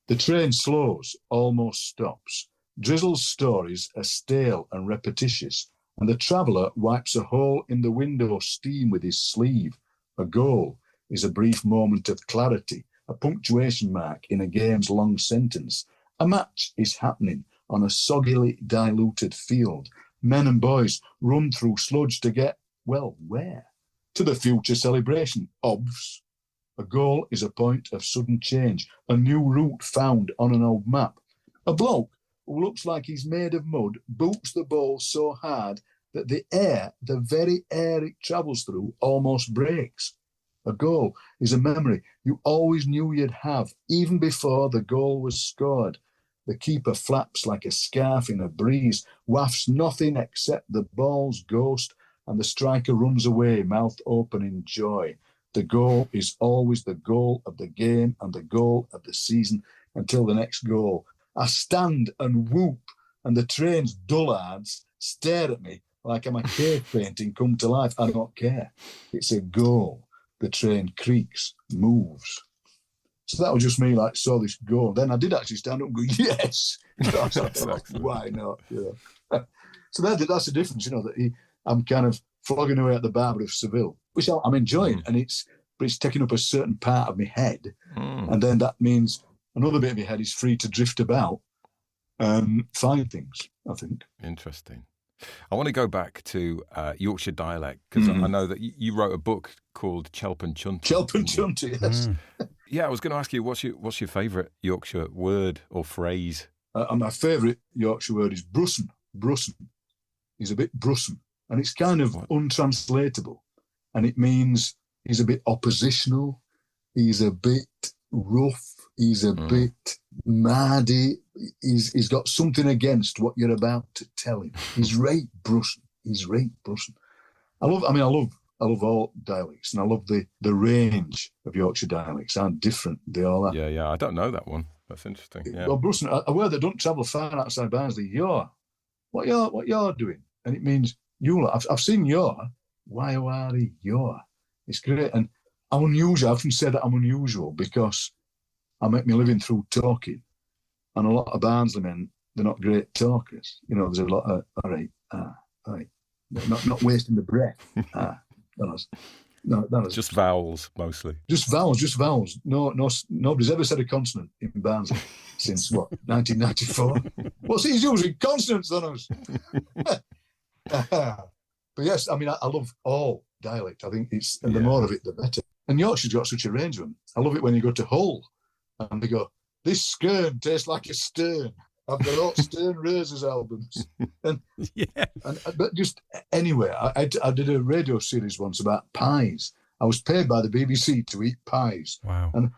The train slows, almost stops. Drizzle's stories are stale and repetitious, and the traveller wipes a hole in the window steam with his sleeve. A goal is a brief moment of clarity, a punctuation mark in a game's long sentence. A match is happening on a soggily diluted field. Men and boys run through sludge to get, well, where? To the future celebration. Obvs. A goal is a point of sudden change, a new route found on an old map. A bloke who looks like he's made of mud boots the ball so hard that the very air it travels through, almost breaks. A goal is a memory you always knew you'd have, even before the goal was scored. The keeper flaps like a scarf in a breeze, wafts nothing except the ball's ghost, and the striker runs away, mouth open in joy. The goal is always the goal of the game and the goal of the season until the next goal. I stand and whoop, and the train's dullards stare at me like I'm a cave painting come to life. I don't care. It's a goal. The train creaks, moves. So that was just me, saw this goal. Then I did actually stand up and go, yes! Why not? So that's the difference, that I'm kind of flogging away at the Barber of Seville, which I'm enjoying, but it's taking up a certain part of my head. And then that means another bit of my head is free to drift about and find things, I think. Interesting. I want to go back to Yorkshire dialect, because I know that you wrote a book called Chelp and Chunty. Chelp and Chunty, yes. Yeah, I was going to ask you, what's your favourite Yorkshire word or phrase? My favourite Yorkshire word is brussen. Brussen. He's a bit brussen. And it's kind of untranslatable. And it means He's a bit oppositional. He's a bit rough. He's a bit mardy. He's got something against what you're about to tell him. He's Reight Brusson. I love all dialects, and I love the range of Yorkshire dialects. How different they all are. Yeah. I don't know that one. That's interesting. Yeah. Well, Brusson, a word that don't travel far outside Barnsley. What you're doing, and it means you. I've seen your. Why are your? It's great, and I'm unusual. I often say that I'm unusual because I make my living through talking, and a lot of Barnsley men, they're not great talkers. You know, there's a lot of all right, not wasting the breath. That was just vowels mostly. Just vowels. No, nobody's ever said a consonant in Barnsley since 1994. What's he using consonants on us? But yes, I mean, I love all dialect. I think the more of it, the better. And Yorkshire's got such a range of them. I love it when you go to Hull and they go, "This skern tastes like a stern." I've got all Stern Roses albums. But just anyway, I did a radio series once about pies. I was paid by the BBC to eat pies. Wow. And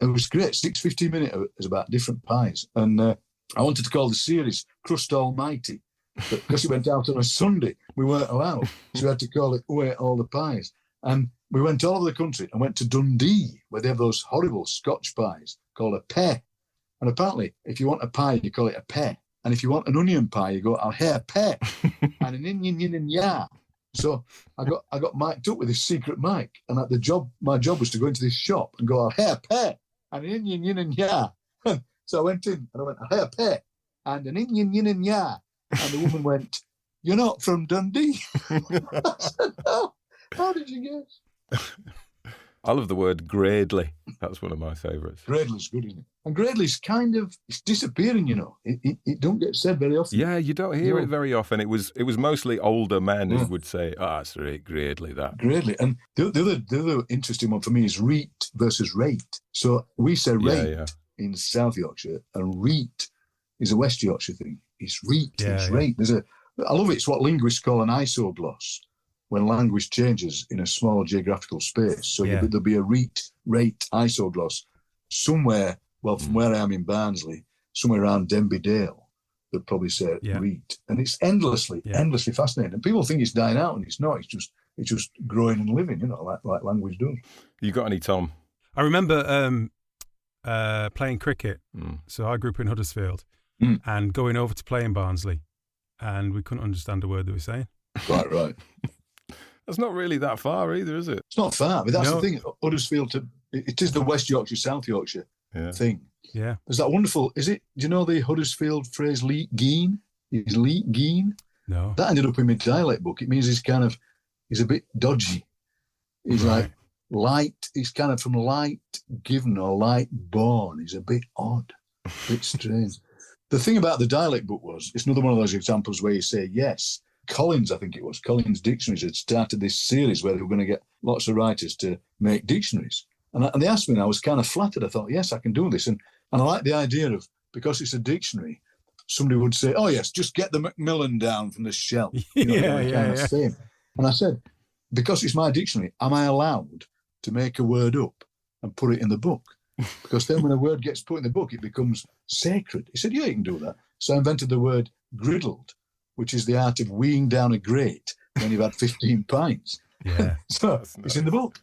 it was great. 6-15 minutes was about different pies. And I wanted to call the series Crust Almighty. But because it went out on a Sunday, we weren't allowed. So we had to call it Who Ate All the Pies. And we went all over the country and went to Dundee, where they have those horrible Scotch pies called a pear. And apparently, if you want a pie, you call it a pear. And if you want an onion pie, you go, "I'll have a pear." And an yin and ya. So I got mic'd up with this secret mic. And at my job was to go into this shop and go, "I'll have a pear and an yin and ya." So I went in and I went, "I'll have a pear and an yin and ya." And the woman went, "You're not from Dundee?" I said, "No. How did you guess?" I love the word gradely. That's one of my favourites. Gradely's good, isn't it? And Gradely's it's disappearing, you know. It don't get said very often. Yeah, you don't hear it very often. It was mostly older men who would say, "It's right, Gradely, that." Gradely. And the other interesting one for me is Reight versus Reight. So we say Reight in South Yorkshire, and Reight is a West Yorkshire thing. It's Reight, it's Reight. I love it. It's what linguists call an isogloss, when language changes in a small geographical space. So there'll be a Reight isogloss somewhere, from where I am in Barnsley, somewhere around Denby Dale, they'll probably say Reight. And it's endlessly fascinating. And people think it's dying out, and it's not. It's just growing and living, you know, like language does. You got any, Tom? I remember playing cricket. So I grew up in Huddersfield and going over to play in Barnsley, and we couldn't understand a word they were saying. Right. That's not really that far either, is it? It's not far, but that's the thing. Huddersfield, it is the West Yorkshire, South Yorkshire thing. Yeah. There's that wonderful, do you know the Huddersfield phrase, leek geen? Is leek geen? No. That ended up in my dialect book. It means he's a bit dodgy. He's like light, he's kind of from light given or light born. He's a bit odd, a bit strange. The thing about the dialect book was, it's another one of those examples where you say yes. Collins, I think it was, Collins Dictionaries had started this series where they were going to get lots of writers to make dictionaries. And they asked me, and I was kind of flattered. I thought, yes, I can do this. And I like the idea of, because it's a dictionary, somebody would say, "Oh, yes, just get the McMillan down from the shelf." You know, same. And I said, because it's my dictionary, am I allowed to make a word up and put it in the book? Because then when a word gets put in the book, it becomes sacred. He said, "Yeah, you can do that." So I invented the word griddled, which is the art of weeing down a grate when you've had 15 pints. Yeah. So it's in the book.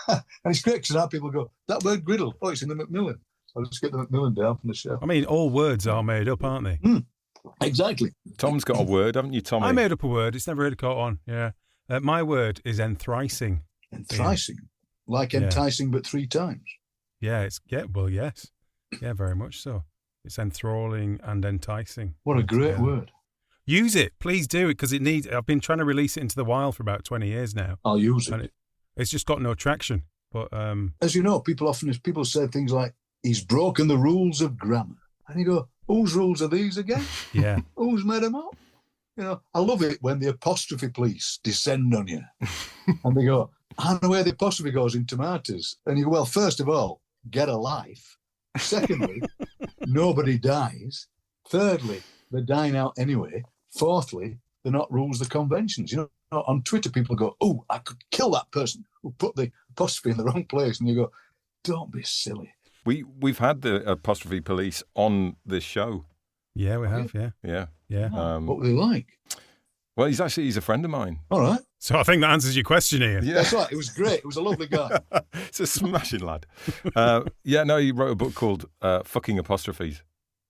And it's great because now people go, "That word griddle, oh, it's in the McMillan." I'll just get the McMillan down from the shelf. I mean, all words are made up, aren't they? Exactly. Tom's got a word, haven't you, Tommy? I made up a word. It's never really caught on. Yeah. My word is enthrising. Enthrising? Like enticing, but 3 times? Yeah, yes. Yeah, very much so. It's enthralling and enticing. What a great word. Use it. Please do it, because I've been trying to release it into the wild for about 20 years now. I'll use it. And it's just got no traction. But as you know, people say things like, "He's broken the rules of grammar." And you go, whose rules are these again? Yeah. Who's made them up? You know, I love it when the apostrophe police descend on you. And they go, "I know where the apostrophe goes in tomatoes." And you go, "Well, first of all, get a life. Secondly, nobody dies. Thirdly, they're dying out anyway. Fourthly, they're not rules, they're conventions." You know, on Twitter, people go, "Oh, I could kill that person who put the apostrophe in the wrong place, and you go, don't be silly. We've had the apostrophe police on this show. Yeah, we have. Yeah. What were they like? Well, he's a friend of mine. All right. So I think that answers your question, Ian. Yeah, that's right. It was great. It was a lovely guy. It's a smashing lad. He wrote a book called Fucking Apostrophes.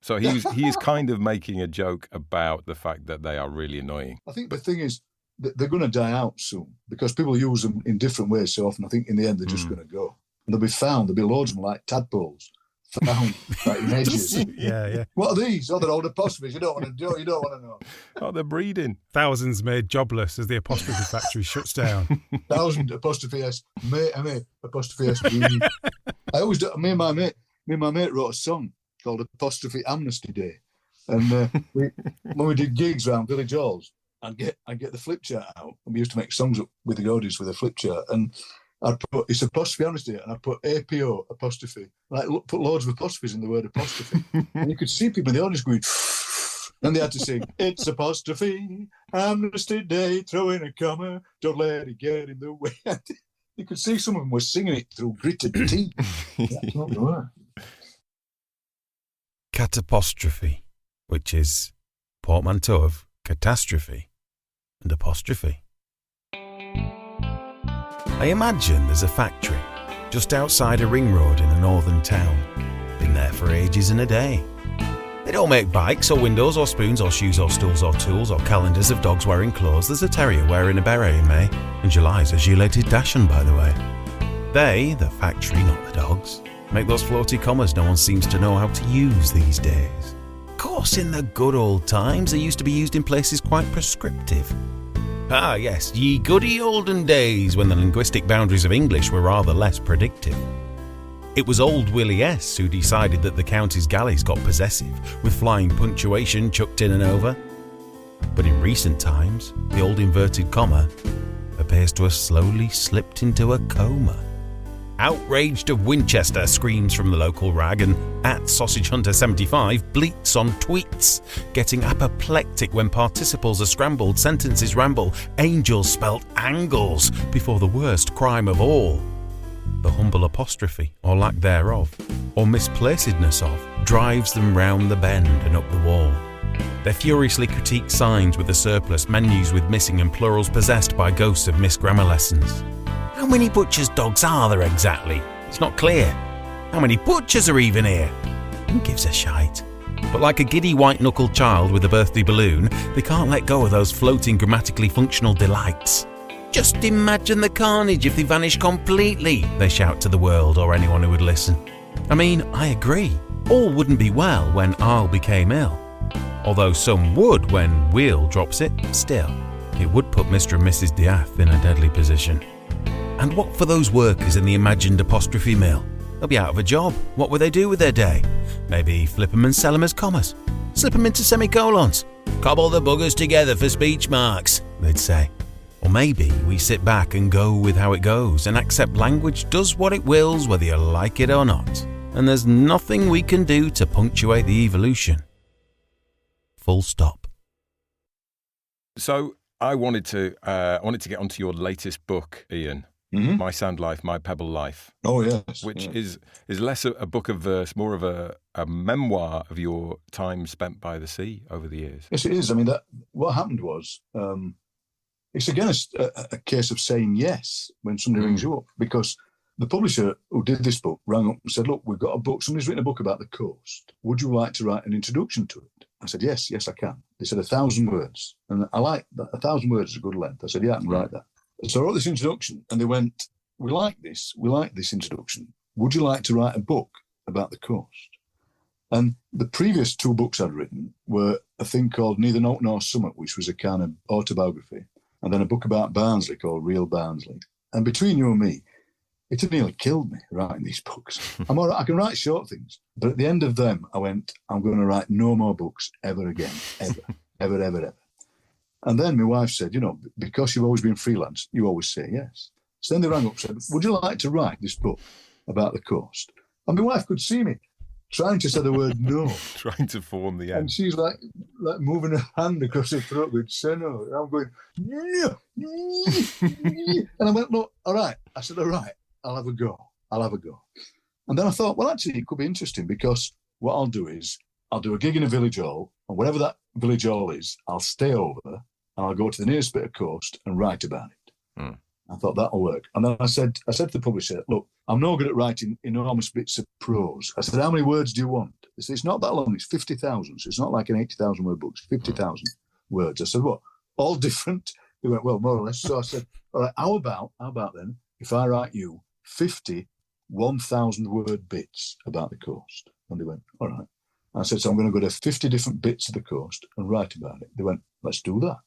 So he is kind of making a joke about the fact that they are really annoying. I think the thing is that they're going to die out soon because people use them in different ways so often. I think in the end they're just going to go. And they'll be found. There'll be loads of them like tadpoles found like in edges. Yeah. What are these? Oh, they're old apostrophes. You don't want to know. Oh, they're breeding. Thousands made jobless as the apostrophe factory shuts down. 1,000 apostrophe S, mate, apostrophe S. I always do. Me and my mate wrote a song called Apostrophe Amnesty Day, and when we did gigs around village halls, I'd get the flip chart out, and we used to make songs up with the audience with a flip chart, and I'd put it's apostrophe amnesty, and I put Ep4 apostrophe, put loads of apostrophes in the word apostrophe, and you could see people in the audience going, and they had to sing, it's apostrophe amnesty day, throw in a comma, don't let it get in the way. You could see some of them were singing it through gritted teeth. That's not the word. Catapostrophe, which is portmanteau of catastrophe and apostrophe. I imagine there's a factory just outside a ring road in a northern town. Been there for ages and a day. They don't make bikes or windows or spoons or shoes or stools or tools or calendars of dogs wearing clothes. There's a terrier wearing a beret in May, and July's a gileted dachshund, by the way. They, the factory, not the dogs, make those floaty commas no one seems to know how to use these days. Of course, in the good old times, they used to be used in places quite prescriptive. Ah, yes, ye goody olden days when the linguistic boundaries of English were rather less predictive. It was old Willie S. who decided that the county's galleys got possessive, with flying punctuation chucked in and over. But in recent times, the old inverted comma appears to have slowly slipped into a coma. Outraged of Winchester screams from the local rag, and @SausageHunter75 bleats on tweets, getting apoplectic when participles are scrambled, sentences ramble, angels spelt angles before the worst crime of all. The humble apostrophe, or lack thereof, or misplacedness of, drives them round the bend and up the wall. They furiously critique signs with a surplus, menus with missing, and plurals possessed by ghosts of missed grammar lessons. How many butchers' dogs are there exactly? It's not clear. How many butchers are even here? Who gives a shite? But like a giddy white-knuckled child with a birthday balloon, they can't let go of those floating grammatically functional delights. Just imagine the carnage if they vanish completely, they shout to the world or anyone who would listen. I mean, I agree. All wouldn't be well when I'll became ill. Although some would when Wheel drops it, still, it would put Mr. and Mrs. Diath in a deadly position. And what for those workers in the imagined apostrophe mill? They'll be out of a job. What will they do with their day? Maybe flip them and sell them as commas. Slip them into semicolons. Cobble the buggers together for speech marks, they'd say. Or maybe we sit back and go with how it goes and accept language does what it wills whether you like it or not. And there's nothing we can do to punctuate the evolution. Full stop. So I wanted to get onto your latest book, Ian. Mm-hmm. My Sand Life, My Pebble Life. Oh, yes. Which is less a book of verse, more of a memoir of your time spent by the sea over the years. Yes, it is. I mean, what happened was, it's again a case of saying yes when somebody rings you up, because the publisher who did this book rang up and said, look, we've got a book, somebody's written a book about the coast. Would you like to write an introduction to it? I said, yes, I can. They said 1,000 words. And I like that. 1,000 words is a good length. I said, yeah, I can write that. So I wrote this introduction and they went, we like this introduction. Would you like to write a book about the coast? And the previous 2 books I'd written were a thing called Neither Note Nor Summit, which was a kind of autobiography, and then a book about Barnsley called Real Barnsley. And between you and me, it had nearly killed me writing these books. I'm all right, I can write short things, but at the end of them, I went, I'm going to write no more books ever again, ever. And then my wife said, because you've always been freelance, you always say yes. So then they rang up and said, would you like to write this book about the coast? And my wife could see me trying to say the word no. Trying to form the end. And she's like moving her hand across her throat with say no. And I'm going, no. And I went, look, all right. I said, all right. I'll have a go. And then I thought, well, actually, it could be interesting because what I'll do is I'll do a gig in a village hall, and whatever that village hall is, I'll stay over and I'll go to the nearest bit of coast and write about it. I thought that'll work. And then I said to the publisher, look, I'm no good at writing enormous bits of prose. I said, how many words do you want? They said, it's not that long. It's 50,000. So it's not like an 80,000 word book. It's 50,000 words. I said, what? All different? They went, well, more or less. So I said, all right, how about then if I write you 50 1,000 word bits about the coast? And they went, all right. I said, so I'm going to go to 50 different bits of the coast and write about it. They went, let's do that.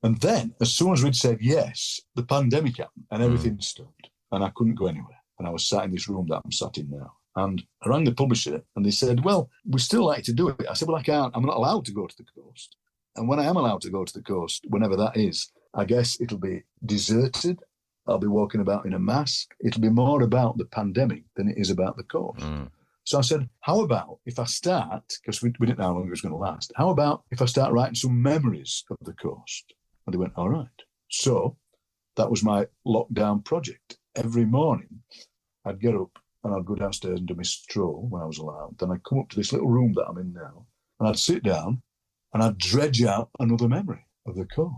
And then, as soon as we'd said yes, the pandemic happened and everything stopped and I couldn't go anywhere. And I was sat in this room that I'm sat in now. And I rang the publisher and they said, well, we still like to do it. I said, well, I can't. I'm not allowed to go to the coast. And when I am allowed to go to the coast, whenever that is, I guess it'll be deserted. I'll be walking about in a mask. It'll be more about the pandemic than it is about the coast. So I said, how about if I start, because we didn't know how long it was going to last, how about if I start writing some memories of the coast? And they went, all right. So that was my lockdown project. Every morning, I'd get up and I'd go downstairs and do my stroll when I was allowed. Then I'd come up to this little room that I'm in now, and I'd sit down and I'd dredge out another memory of the coast.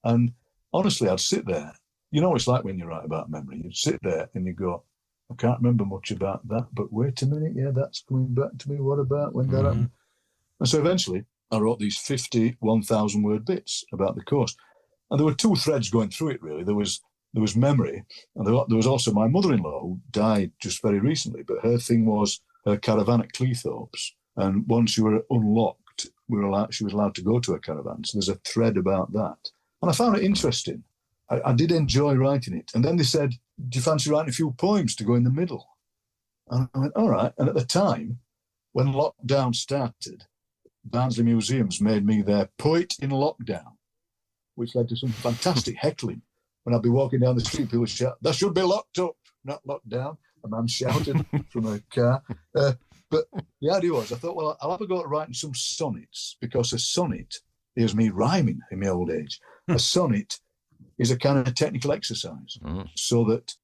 And honestly, I'd sit there. You know what it's like when you write about memory. You'd sit there and you go, I can't remember much about that, but wait a minute, yeah, that's coming back to me. What about when that happened? And so eventually, I wrote these 50 1,000 word bits about the coast. And there were two threads going through it, really. There was memory, and there was also my mother-in-law who died just very recently, but her thing was her caravan at Cleethorpes. And once you were unlocked, she was allowed to go to her caravan. So there's a thread about that. And I found it interesting. I did enjoy writing it. And then they said, do you fancy writing a few poems to go in the middle? And I went, all right. And at the time, when lockdown started, Barnsley Museums made me their poet in lockdown, which led to some fantastic heckling. When I'd be walking down the street, people would shout, that should be locked up, not locked down. A man shouted from a car. But the idea was, I thought, well, I'll have a go at writing some sonnets, because a sonnet is me rhyming in my old age. A sonnet is a kind of technical exercise so that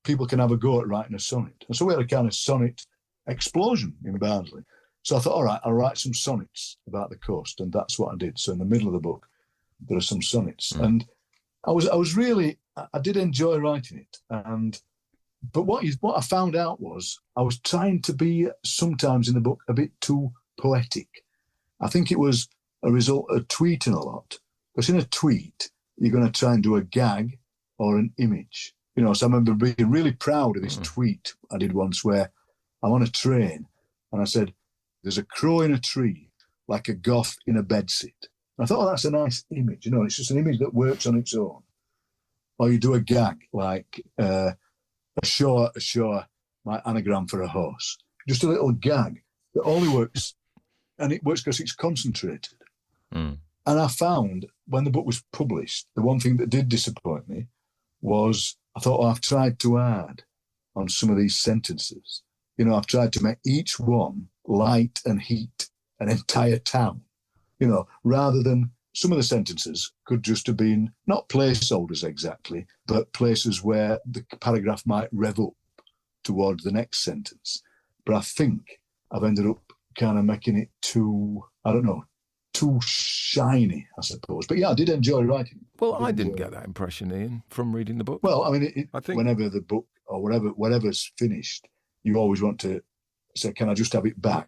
people can have a go at writing a sonnet. And so we had a kind of sonnet explosion in Barnsley. So I thought, all right, I'll write some sonnets about the coast. And that's what I did. So in the middle of the book, there are some sonnets. And I did enjoy writing it. But what I found out was I was trying to be sometimes in the book a bit too poetic. I think it was a result of tweeting a lot. Because in a tweet, you're going to try and do a gag or an image. So I remember being really proud of this tweet I did once where I'm on a train and I said, there's a crow in a tree like a goth in a bedsit. And I thought, that's a nice image. It's just an image that works on its own. Or you do a gag like ashore, my anagram for a horse. Just a little gag that only works, and it works because it's concentrated. And I found when the book was published, the one thing that did disappoint me was I thought, I've tried too hard on some of these sentences. I've tried to make each one light and heat an entire town, rather than some of the sentences could just have been not placeholders exactly, but places where the paragraph might rev up towards the next sentence. But I think I've ended up kind of making it too shiny, I suppose. But yeah, I did enjoy writing. Well, I didn't get that impression, Ian, from reading the book. Well, I mean, I think whenever the book or whatever's finished, you always want to say, can I just have it back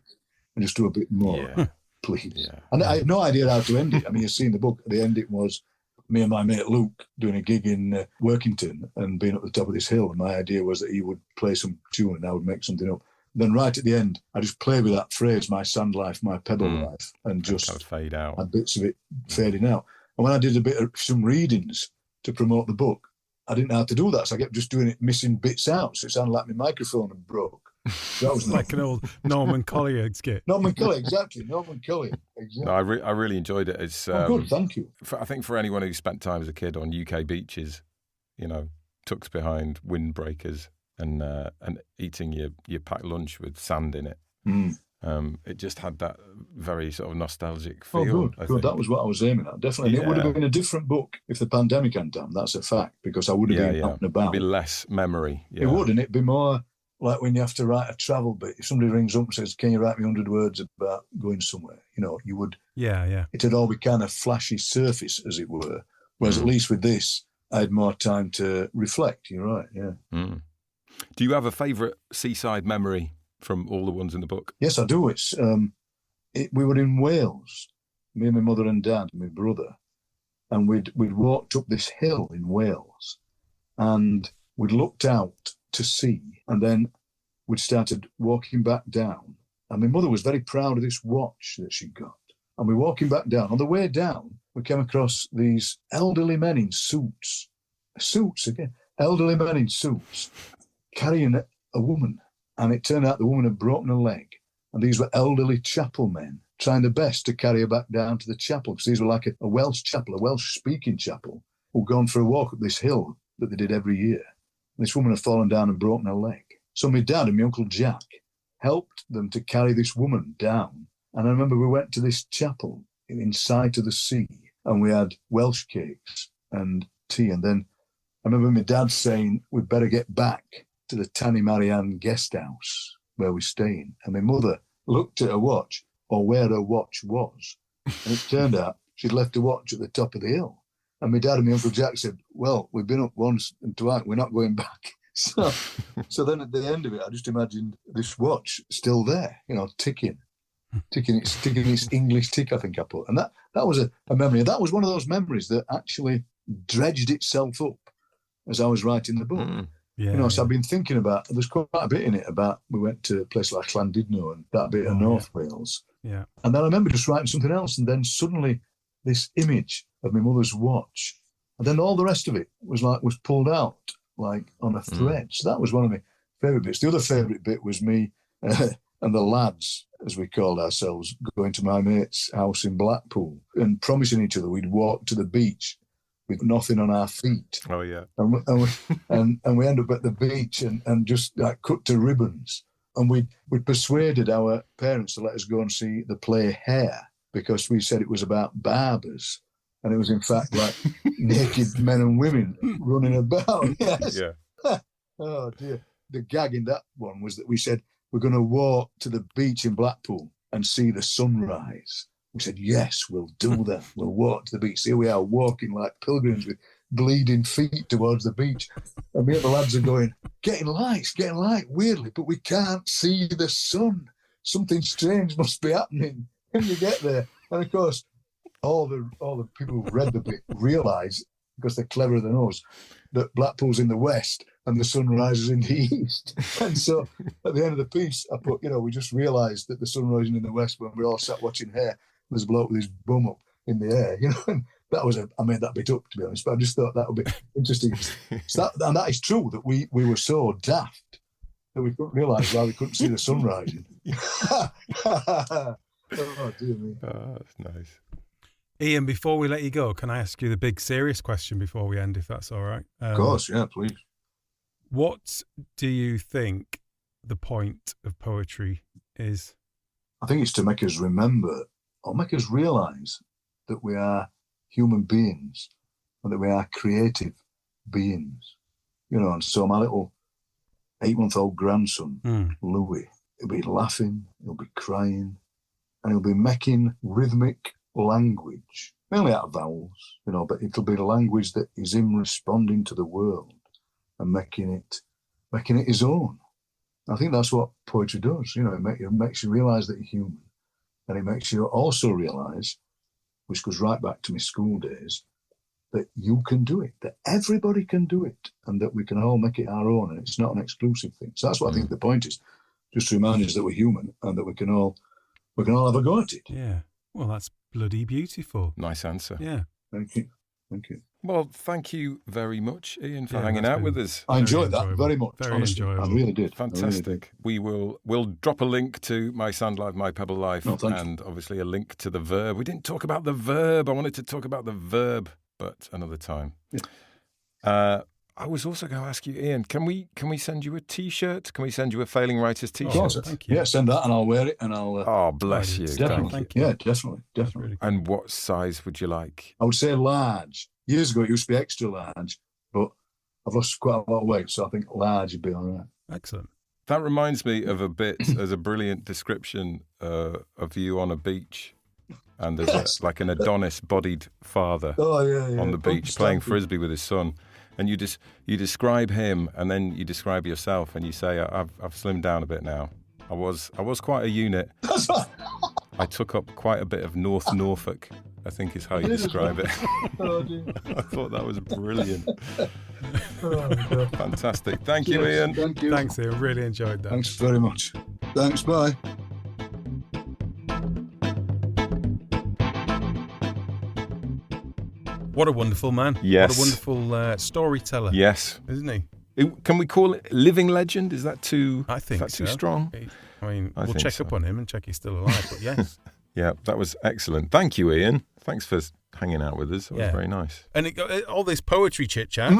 and just do a bit more, please? Yeah. And I had no idea how to end it. I mean, you've seen the book. At the end, it was me and my mate Luke doing a gig in Workington and being at the top of this hill. And my idea was that he would play some tune and I would make something up. Then right at the end, I just play with that phrase, my sand life, my pebble life, and just kind of fade out. Had bits of it fading out. And when I did some readings to promote the book, I didn't know how to do that. So I kept just doing it, missing bits out. So it sounded like my microphone had broke. That was like an old Norman Collier skit. Norman Collier, exactly. Norman Collier, exactly. No, I really enjoyed it. It's good, thank you. I think for anyone who spent time as a kid on UK beaches, tucked behind windbreakers and eating your packed lunch with sand in it, It just had that very sort of nostalgic feel. Oh, good. That was what I was aiming at, definitely. Yeah. It would have been a different book if the pandemic hadn't happened, that's a fact, because I would have been out and about. It'd be less memory. Yeah. It would, and it'd be more like when you have to write a travel bit. If somebody rings up and says, can you write me 100 words about going somewhere? You would... Yeah. It'd all be kind of flashy surface, as it were. Whereas at least with this, I had more time to reflect. You're right, yeah. Mm. Do you have a favourite seaside memory from all the ones in the book? Yes, I do. It's we were in Wales, me and my mother and dad and my brother, and we'd walked up this hill in Wales, and we'd looked out to sea, and then we'd started walking back down. And my mother was very proud of this watch that she'd got. And we're walking back down. On the way down, we came across these elderly men in suits. Suits again. Elderly men in suits carrying a woman. And it turned out the woman had broken a leg. And these were elderly chapel men trying their best to carry her back down to the chapel, because these were like a Welsh chapel, a Welsh-speaking chapel, who'd gone for a walk up this hill that they did every year. And this woman had fallen down and broken her leg. So my dad and my Uncle Jack helped them to carry this woman down. And I remember we went to this chapel in sight of the sea, and we had Welsh cakes and tea. And then I remember my dad saying, we'd better get back to the Tanny Marianne guest house where we're staying. And my mother looked at her watch, or where her watch was, and it turned out she'd left her watch at the top of the hill. And my dad and my Uncle Jack said, well, we've been up once and twice, we're not going back. So then at the end of it, I just imagined this watch still there, ticking its English tick, I think I put. And that was a memory. That was one of those memories that actually dredged itself up as I was writing the book. So I've been thinking about, there's quite a bit in it about, we went to a place like Llandudno and that bit of North Wales. Yeah. And then I remember just writing something else, and then suddenly this image of my mother's watch, and then all the rest of it was pulled out like on a thread. So that was one of my favourite bits. The other favourite bit was me and the lads, as we called ourselves, going to my mate's house in Blackpool and promising each other we'd walk to the beach with nothing on our feet. Oh, yeah. And we end up at the beach and just like cut to ribbons. And we persuaded our parents to let us go and see the play Hair, because we said it was about barbers. And it was, in fact, like naked men and women running about. Yes. Yeah. Oh, dear. The gag in that one was that we said, we're going to walk to the beach in Blackpool and see the sunrise. We said, yes, we'll do that. We'll walk to the beach. So here we are walking like pilgrims with bleeding feet towards the beach. And me and the lads are going, getting light, weirdly, but we can't see the sun. Something strange must be happening when you get there. And, of course, all the people who've read the book realise, because they're cleverer than us, that Blackpool's in the west and the sun rises in the east. And so at the end of the piece, I put, we just realised that the sun rising in the west when we all sat watching Hair. There's a bloke with his bum up in the air, and that was I made that bit up, to be honest, but I just thought that would be interesting. And that is true, that we were so daft that we couldn't realise why we couldn't see the sun rising. Oh, dear me. Oh, that's nice. Ian, before we let you go, can I ask you the big serious question before we end, if that's all right? Of course, yeah, please. What do you think the point of poetry is? I think it's to make us remember, or make us realise, that we are human beings and that we are creative beings. And so my little 8-month-old grandson, Louis, he'll be laughing, he'll be crying, and he'll be making rhythmic language, mainly out of vowels, but it'll be a language that is him responding to the world and making it his own. I think that's what poetry does. It makes you realise that you're human, and it makes you also realise, which goes right back to my school days, that you can do it, that everybody can do it, and that we can all make it our own, and it's not an exclusive thing. So that's what I think the point is, just to remind us that we're human and that we can all have a go at it. Yeah. Well, that's bloody beautiful. Nice answer. Yeah. Thank you. Well, thank you very much, Ian, for hanging out with us. I enjoyed that very much. Very honestly. enjoyable. I really did. Fantastic. We'll drop a link to My Sand Life, My Pebble Life, and obviously a link to the Verb. We didn't talk about the Verb. I wanted to talk about the Verb, but another time. Yeah. I was also going to ask you, Ian, can we send you a T-shirt? Can we send you a Failing Writers T-shirt? Oh, thank you. Yeah, send that and I'll wear it and I'll... Oh, bless you. Definitely. Thank you. Yeah, definitely. Really And what size would you like? I would say large. Years ago, it used to be extra large, but I've lost quite a lot of weight, so I think large would be all right. Excellent. That reminds me of a bit, there's a brilliant description of you on a beach. And there's like an Adonis-bodied father on the beach playing frisbee with his son. And you describe him, and then you describe yourself, and you say, "I've slimmed down a bit now. I was quite a unit. I took up quite a bit of North Norfolk, I think is how you describe it." Oh, dear. I thought that was brilliant. Oh, Fantastic. Thank you, Ian. Thank you. Thanks, Ian. Really enjoyed that. Thanks very much. Thanks. Bye. What a wonderful man. Yes. What a wonderful storyteller. Yes. Isn't he? Can we call it living legend? Is that too? I think is that so. too strong? We'll check up on him and check he's still alive. But yes. Yeah, that was excellent. Thank you, Ian. Thanks for hanging out with us. It was very nice. And all this poetry chit chat.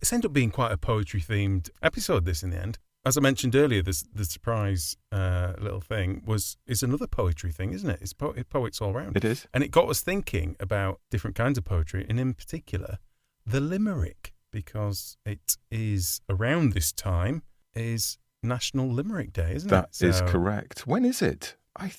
It's ended up being quite a poetry themed episode. This in the end, as I mentioned earlier, the surprise little thing is another poetry thing, isn't it? It's poets all round. It is, and it got us thinking about different kinds of poetry, and in particular, the limerick, because it is around this time is National Limerick Day, isn't it? That is correct. When is it? I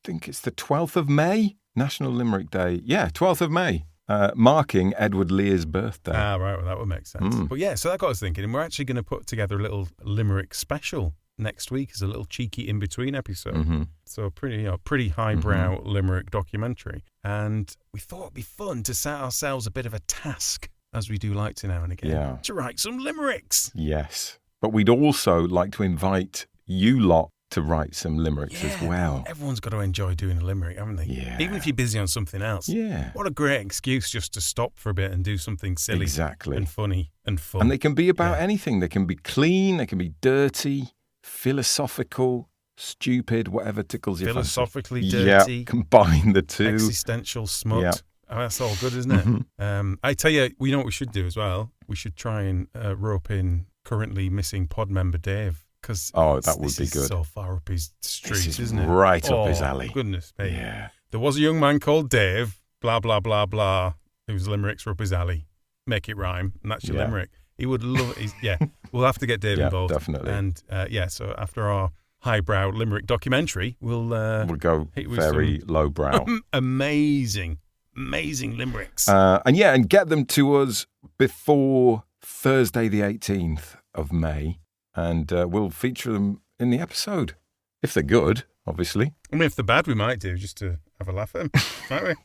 think it's the 12th of May, National Limerick Day. Yeah, 12th of May, marking Edward Lear's birthday. Ah, right, well, that would make sense. But yeah, so that got us thinking, and we're actually going to put together a little Limerick special next week as a little cheeky in-between episode. Mm-hmm. So pretty highbrow Limerick documentary. And we thought it'd be fun to set ourselves a bit of a task, as we do like to now and again, to write some limericks. Yes. But we'd also like to invite you lot to write some limericks as well. Everyone's got to enjoy doing a limerick, haven't they? Yeah. Even if you're busy on something else. Yeah. What a great excuse just to stop for a bit and do something silly. Exactly. And funny and fun. And they can be about anything. They can be clean, they can be dirty, philosophical, stupid, whatever tickles your fancy. Philosophically dirty. Yeah, combine the two. Existential smut. Yeah. Oh, that's all good, isn't it? I tell you, we know what we should do as well. We should try and rope in currently missing pod member Dave. That would be good. So far up his street, this isn't it? Right up his alley. Goodness me. Yeah. There was a young man called Dave, blah, blah, blah, blah, whose limericks were up his alley. Make it rhyme, and that's your limerick. He would love it. We'll have to get Dave involved. Definitely. And so after our highbrow limerick documentary, we'll go very lowbrow. Amazing limericks. And get them to us before Thursday the 18th of May, and we'll feature them in the episode. If they're good, obviously. I mean, if they're bad, we might do, just to have a laugh at them, might we?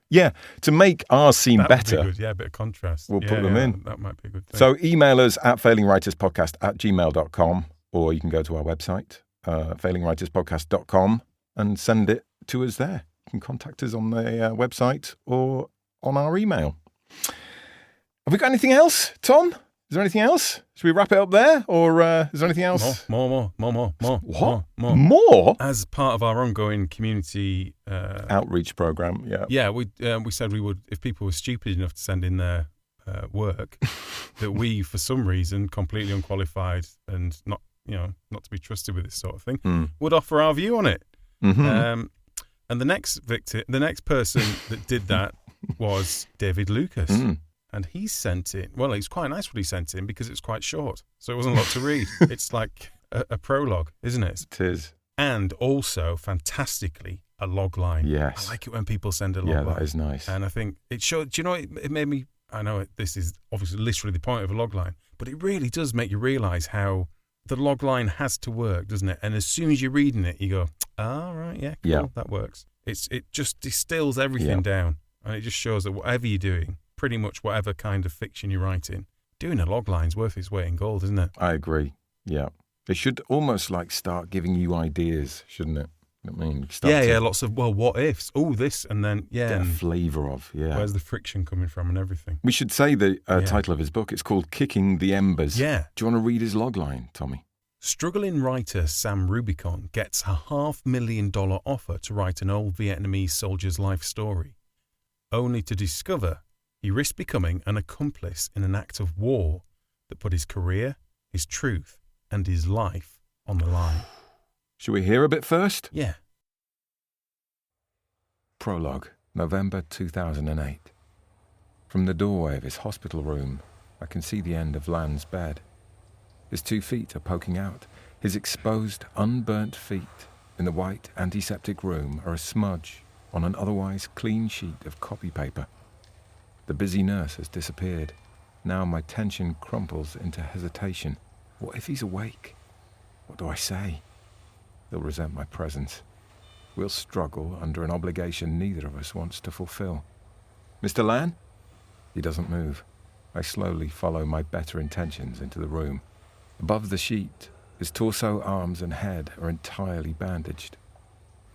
Yeah, to make ours seem better. Would be good. Yeah, a bit of contrast. We'll put them in. That might be a good thing. So email us at failingwriterspodcast@gmail.com, or you can go to our website, failingwriterspodcast.com, and send it to us there. You can contact us on the website or on our email. Have we got anything else, Tom? Is there anything else? Should we wrap it up there, or is there anything else? More. What? More? As part of our ongoing community outreach program, yeah, we said we would, if people were stupid enough to send in their work, that we, for some reason, completely unqualified and not to be trusted with this sort of thing, would offer our view on it. Mm-hmm. And the next person that did that was David Lucas. And he sent it. Well, it's quite nice what he sent in because it's quite short. So it wasn't a lot to read. It's like a prologue, isn't it? It is. And also, fantastically, a log line. Yes. I like it when people send a log line. Yeah, that is nice. And I think it showed, do you know, it made me, I know this is obviously literally the point of a log line, but it really does make you realise how the log line has to work, doesn't it? And as soon as you're reading it, you go, right, yeah, cool, that works. It just distills everything down. And it just shows that whatever you're doing, pretty much whatever kind of fiction you're writing, doing a log line's worth its weight in gold, isn't it? I agree. Yeah. It should almost start giving you ideas, shouldn't it? I mean, lots of, what ifs. Oh, this, and then, get a flavour of, where's the friction coming from and everything. We should say the title of his book. It's called Kicking the Embers. Yeah. Do you want to read his log line, Tommy? Struggling writer Sam Rubicon gets a $500,000 offer to write an old Vietnamese soldier's life story, only to discover he risks becoming an accomplice in an act of war that put his career, his truth, and his life on the line. Shall we hear a bit first? Yeah. Prologue, November 2008. From the doorway of his hospital room, I can see the end of Lan's bed. His 2 feet are poking out. His exposed, unburnt feet in the white antiseptic room are a smudge on an otherwise clean sheet of copy paper. The busy nurse has disappeared. Now my tension crumples into hesitation. What if he's awake? What do I say? He'll resent my presence. We'll struggle under an obligation neither of us wants to fulfill. Mr. Lan? He doesn't move. I slowly follow my better intentions into the room. Above the sheet, his torso, arms and head are entirely bandaged.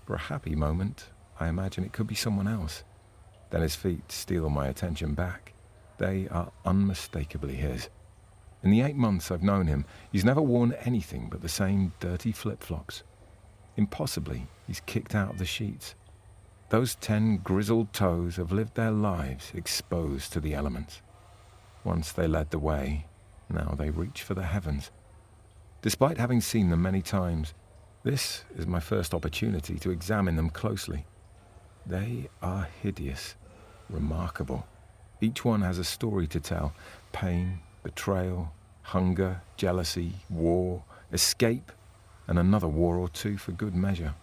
For a happy moment, I imagine it could be someone else. Then his feet steal my attention back. They are unmistakably his. In the 8 months I've known him, he's never worn anything but the same dirty flip-flops. Impossibly, he's kicked out of the sheets. Those 10 grizzled toes have lived their lives exposed to the elements. Once they led the way, now they reach for the heavens. Despite having seen them many times, this is my first opportunity to examine them closely. They are hideous, remarkable. Each one has a story to tell: pain, betrayal, hunger, jealousy, war, escape, and another war or two for good measure.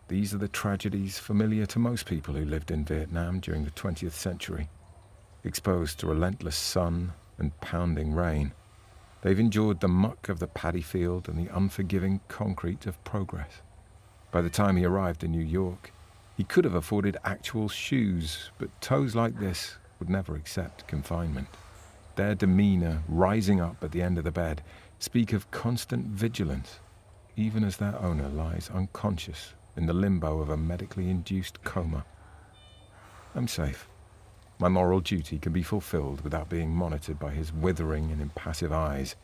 These are the tragedies familiar to most people who lived in Vietnam during the 20th century. Exposed to relentless sun and pounding rain, they've endured the muck of the paddy field and the unforgiving concrete of progress. By the time he arrived in New York, he could have afforded actual shoes, but toes like this would never accept confinement. Their demeanour, rising up at the end of the bed, speak of constant vigilance, even as their owner lies unconscious in the limbo of a medically induced coma. I'm safe. My moral duty can be fulfilled without being monitored by his withering and impassive eyes.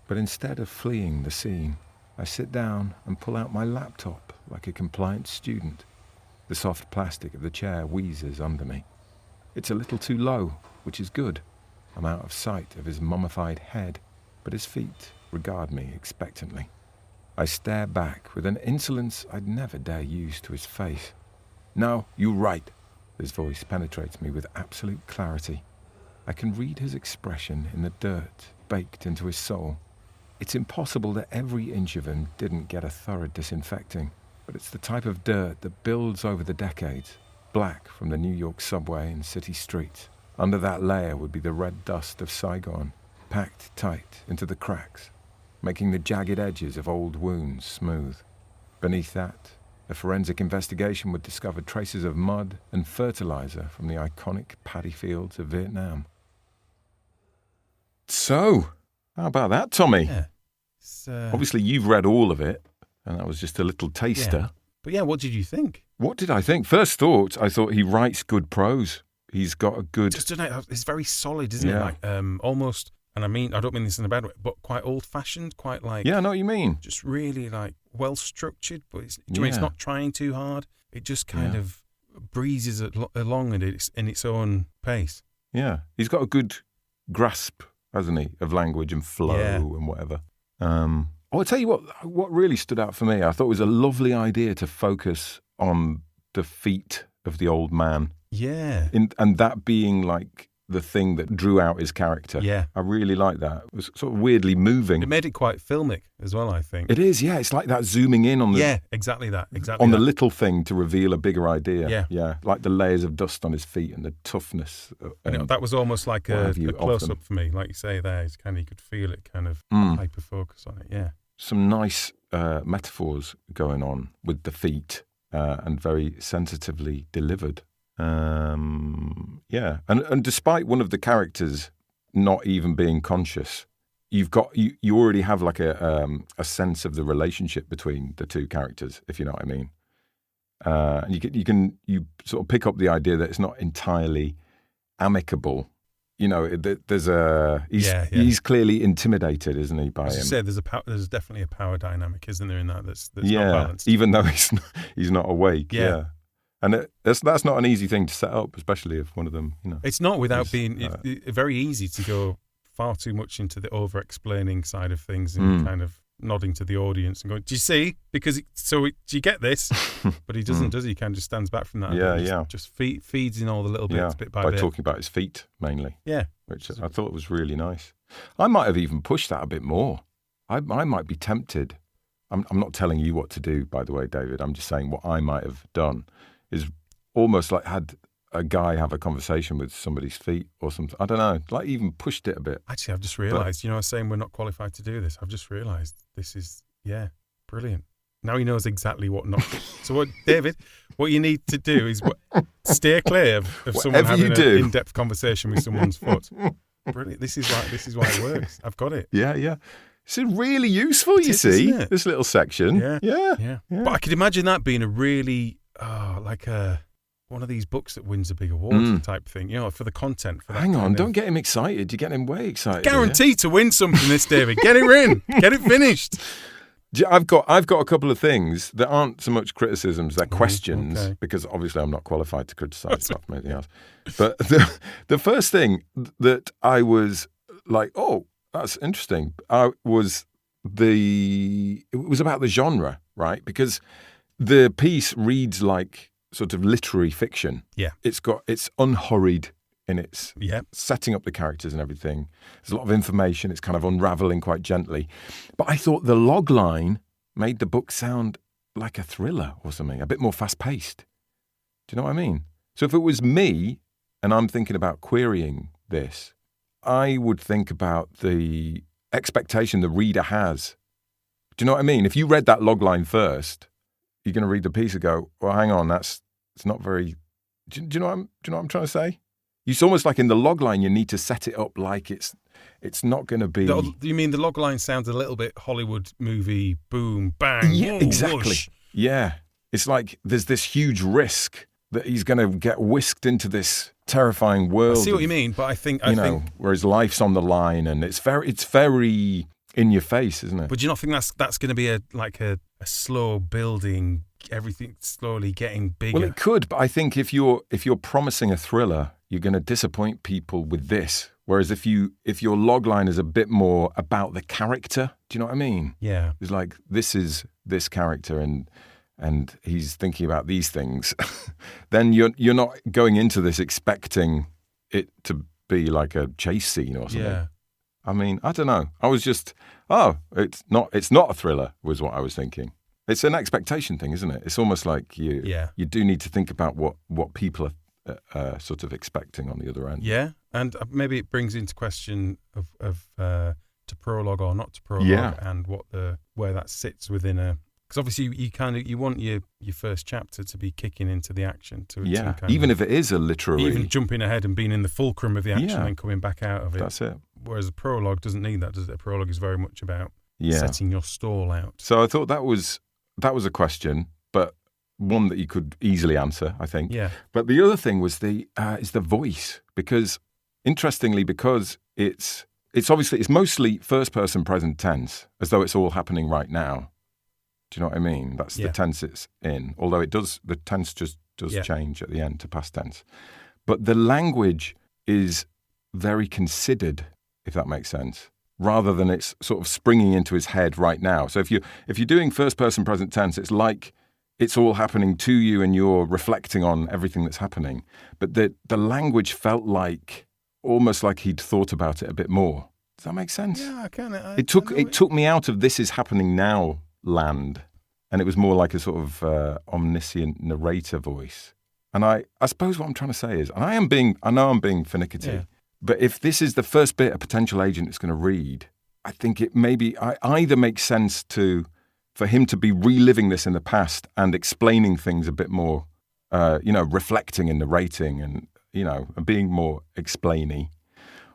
But instead of fleeing the scene, I sit down and pull out my laptop like a compliant student. The soft plastic of the chair wheezes under me. It's a little too low, which is good. I'm out of sight of his mummified head, but his feet regard me expectantly. I stare back with an insolence I'd never dare use to his face. "No, you're right." His voice penetrates me with absolute clarity. I can read his expression in the dirt baked into his soul. It's impossible that every inch of him didn't get a thorough disinfecting, but it's the type of dirt that builds over the decades, black from the New York subway and city streets. Under that layer would be the red dust of Saigon, packed tight into the cracks, making the jagged edges of old wounds smooth. Beneath that, a forensic investigation would discover traces of mud and fertilizer from the iconic paddy fields of Vietnam. So, how about that, Tommy? Yeah. Obviously, you've read all of it, and that was just a little taster. Yeah. But yeah, what did you think? What did I think? First thought, I thought he writes good prose. He's got a good... Just to know, it's very solid, isn't Yeah. it? Like, almost, and I don't mean this in a bad way, but quite old-fashioned, quite like... Yeah, I know what you mean. Just really, like, well-structured, but it's not trying too hard. It just kind of breezes along in its own pace. Yeah, he's got a good grasp, hasn't he, of language and flow and whatever. I'll tell you what really stood out for me, I thought it was a lovely idea to focus on the feet of the old man. Yeah. And that being like the thing that drew out his character. Yeah. I really like that. It was sort of weirdly moving. It made it quite filmic as well, I think. It is, yeah. It's like that zooming in on the... Yeah, exactly that. On the little thing to reveal a bigger idea. Yeah. Yeah. Like the layers of dust on his feet and the toughness. That was almost like a close-up for me. Like you say there, it's kind of, you could feel it kind of hyper-focus on it, yeah. Some nice metaphors going on with the feet and very sensitively delivered. And despite one of the characters not even being conscious, you already have like a sense of the relationship between the two characters, if you know what I mean. You sort of pick up the idea that it's not entirely amicable. You know, he's clearly intimidated, isn't he, by him? As you said, there's definitely a power dynamic, isn't there, in that that's not balanced. Even though he's not awake. Yeah. And that's not an easy thing to set up, especially if one of them, you know. It's not without being very easy to go far too much into the over-explaining side of things and kind of nodding to the audience and going, "Do you see? Do you get this?" But he doesn't, does he? He kind of just stands back from that. And just feeds in all the little bits bit by bit. By talking about his feet mainly. Yeah. Which I thought was really nice. I might have even pushed that a bit more. I might be tempted. I'm not telling you what to do, by the way, David. I'm just saying what I might have done is almost like had a guy have a conversation with somebody's feet or something. I don't know, like even pushed it a bit. Actually, I've just realised, I was saying we're not qualified to do this. I've just realised this is, brilliant. Now he knows exactly what not to. So what, David, what you need to do is steer clear of someone having an in-depth conversation with someone's foot. Brilliant. This is why it works. I've got it. Yeah. It's really useful, you see, this little section. Yeah. But I could imagine that being a really, like one of these books that wins a big award type thing, for the content. For that Hang on, don't get him excited. You're getting him way excited. Guaranteed to win something, this, David. Get it in. Get it finished. I've got a couple of things that aren't so much criticisms, they're questions, because obviously I'm not qualified to criticise stuff and anything else. But the first thing that I was like, oh, that's interesting, it was about the genre, right? Because the piece reads like sort of literary fiction. Yeah. It's unhurried in its setting up the characters and everything. There's a lot of information. It's kind of unraveling quite gently. But I thought the log line made the book sound like a thriller or something, a bit more fast-paced. Do you know what I mean? So if it was me and I'm thinking about querying this, I would think about the expectation the reader has. Do you know what I mean? If you read that log line first, you're going to read the piece and go, well, hang on, it's not very... Do you know what I'm trying to say? It's almost like in the log line, you need to set it up like it's not going to be... You mean the log line sounds a little bit Hollywood movie, boom, bang, yeah, whoa, exactly. whoosh. Yeah. It's like there's this huge risk that he's going to get whisked into this terrifying world. I see what you mean, but I think where his life's on the line, and it's very in your face, isn't it? But do you not think that's going to be a slow building, everything slowly getting bigger? Well, it could, but I think if you're promising a thriller, you're going to disappoint people with this. Whereas if your log line is a bit more about the character, do you know what I mean? Yeah. It's like, this is this character and he's thinking about these things, then you're not going into this expecting it to be like a chase scene or something. Yeah. I mean, I don't know. I was just, it's not a thriller was what I was thinking. It's an expectation thing, isn't it? It's almost like you do need to think about what people are sort of expecting on the other end. Yeah, and maybe it brings into question of to prologue or not to prologue, and where that sits within a. Because obviously you want your first chapter to be kicking into the action. Even if it is a literary... Even jumping ahead and being in the fulcrum of the action and coming back out of it. That's it. Whereas a prologue doesn't need that, does it? A prologue is very much about setting your stall out. So I thought that was a question, but one that you could easily answer, I think. Yeah. But the other thing was the voice, because interestingly, because it's mostly first person present tense, as though it's all happening right now. Do you know what I mean? That's the tense it's in. Although the tense just does change at the end to past tense. But the language is very considered, if that makes sense, rather than it's sort of springing into his head right now. So if you're doing first person present tense, it's like it's all happening to you and you're reflecting on everything that's happening. But the language felt like almost like he'd thought about it a bit more. Does that make sense? Yeah, I can. It took me out of this is happening now land, and it was more like a sort of omniscient narrator voice. And I suppose what I'm trying to say is, and I know I'm being finicky, but if this is the first bit a potential agent is going to read, I think it maybe either makes sense for him to be reliving this in the past and explaining things a bit more, reflecting and narrating and being more explainy,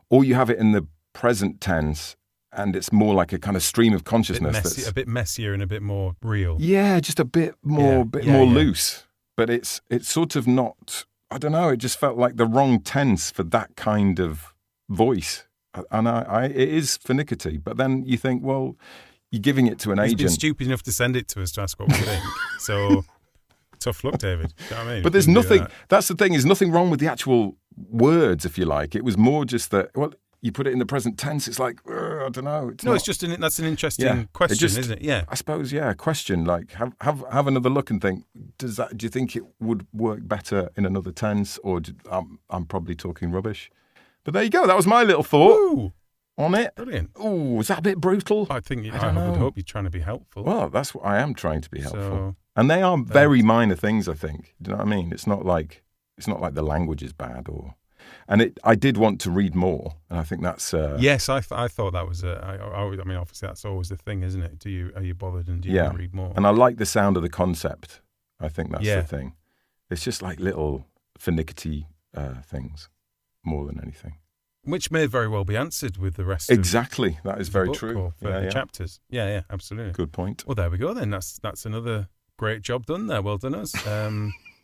or you have it in the present tense. And it's more like a kind of stream of consciousness a bit messier and a bit more real. Yeah, just a bit more, more loose. But it's sort of not. I don't know. It just felt like the wrong tense for that kind of voice. And it is finicky. But then you think, well, you're giving it to an agent. He's been stupid enough to send it to us to ask what we think. So tough luck, David. You know what I mean? But there's nothing. That's the thing. There's nothing wrong with the actual words, if you like. It was more just that. Well, you put it in the present tense, it's like, I don't know. It's just that's an interesting question, isn't it? Yeah. I suppose, question, like have another look and think, do you think it would work better in another tense, or I'm probably talking rubbish? But there you go. That was my little thought on it. Brilliant. Oh, was that a bit brutal? I think I would hope you're trying to be helpful. Well, that's what I am trying to be helpful. And they are very minor things, I think. Do you know what I mean? It's not like the language is bad I did want to read more, and I think that's... Yes, I thought that was... I mean, obviously, that's always the thing, isn't it? Are you bothered and do you want to read more? And I like the sound of the concept. I think that's the thing. It's just like little finicky things, more than anything. Which may very well be answered with the rest Exactly. That is very true. Or chapters. Yeah, absolutely. Good point. Well, there we go then. That's another great job done there. Well done us.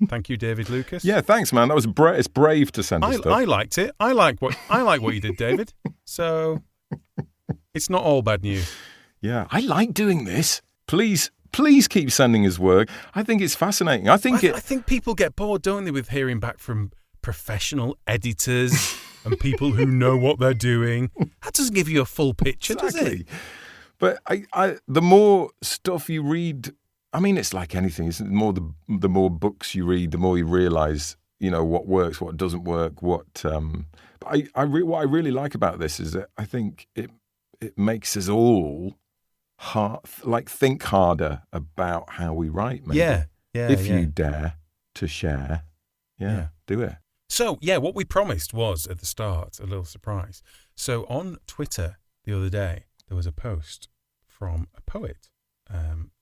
Thank you, David Lucas. Yeah, thanks, man. That was it's brave to send us stuff. I liked it. I like what you did, David. So it's not all bad news. Yeah, I like doing this. Please keep sending us work. I think it's fascinating. I think people get bored, don't they, with hearing back from professional editors and people who know what they're doing. That doesn't give you a full picture, does it? But the more stuff you read, I mean, it's like anything. It's the more books you read, the more you realise, what works, what doesn't work. What I really like about this is that I think it makes us all think harder about how we write. Maybe. If you dare to share, do it. So, what we promised was at the start, a little surprise. So on Twitter the other day, there was a post from a poet